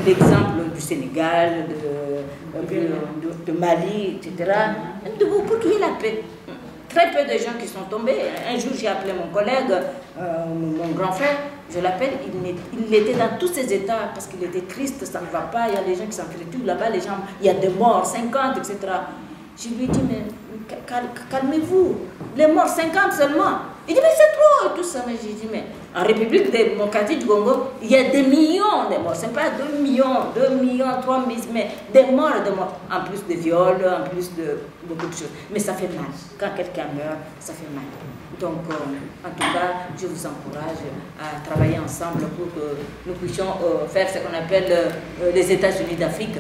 l'exemple du Sénégal, de Mali, etc. Pour qu'il y ait la paix. Très peu de gens qui sont tombés. Un jour, j'ai appelé mon collègue, mon grand frère, je l'appelle, il était dans tous ces états parce qu'il était triste, ça ne va pas, il y a des gens qui s'entretuent là-bas, les gens, il y a des morts, 50, etc. Je lui ai dit, mais calmez-vous, les morts, 50 seulement. Il dit, mais c'est trop, et tout ça. Mais j'ai dit, mais en République démocratique du Congo, il y a des millions de morts. Ce n'est pas 2 millions, 3 millions, mais des morts, en plus de viols, en plus de beaucoup de choses. Mais ça fait mal. Quand quelqu'un meurt, ça fait mal. Donc, en tout cas, je vous encourage à travailler ensemble pour que nous puissions faire ce qu'on appelle les États-Unis d'Afrique,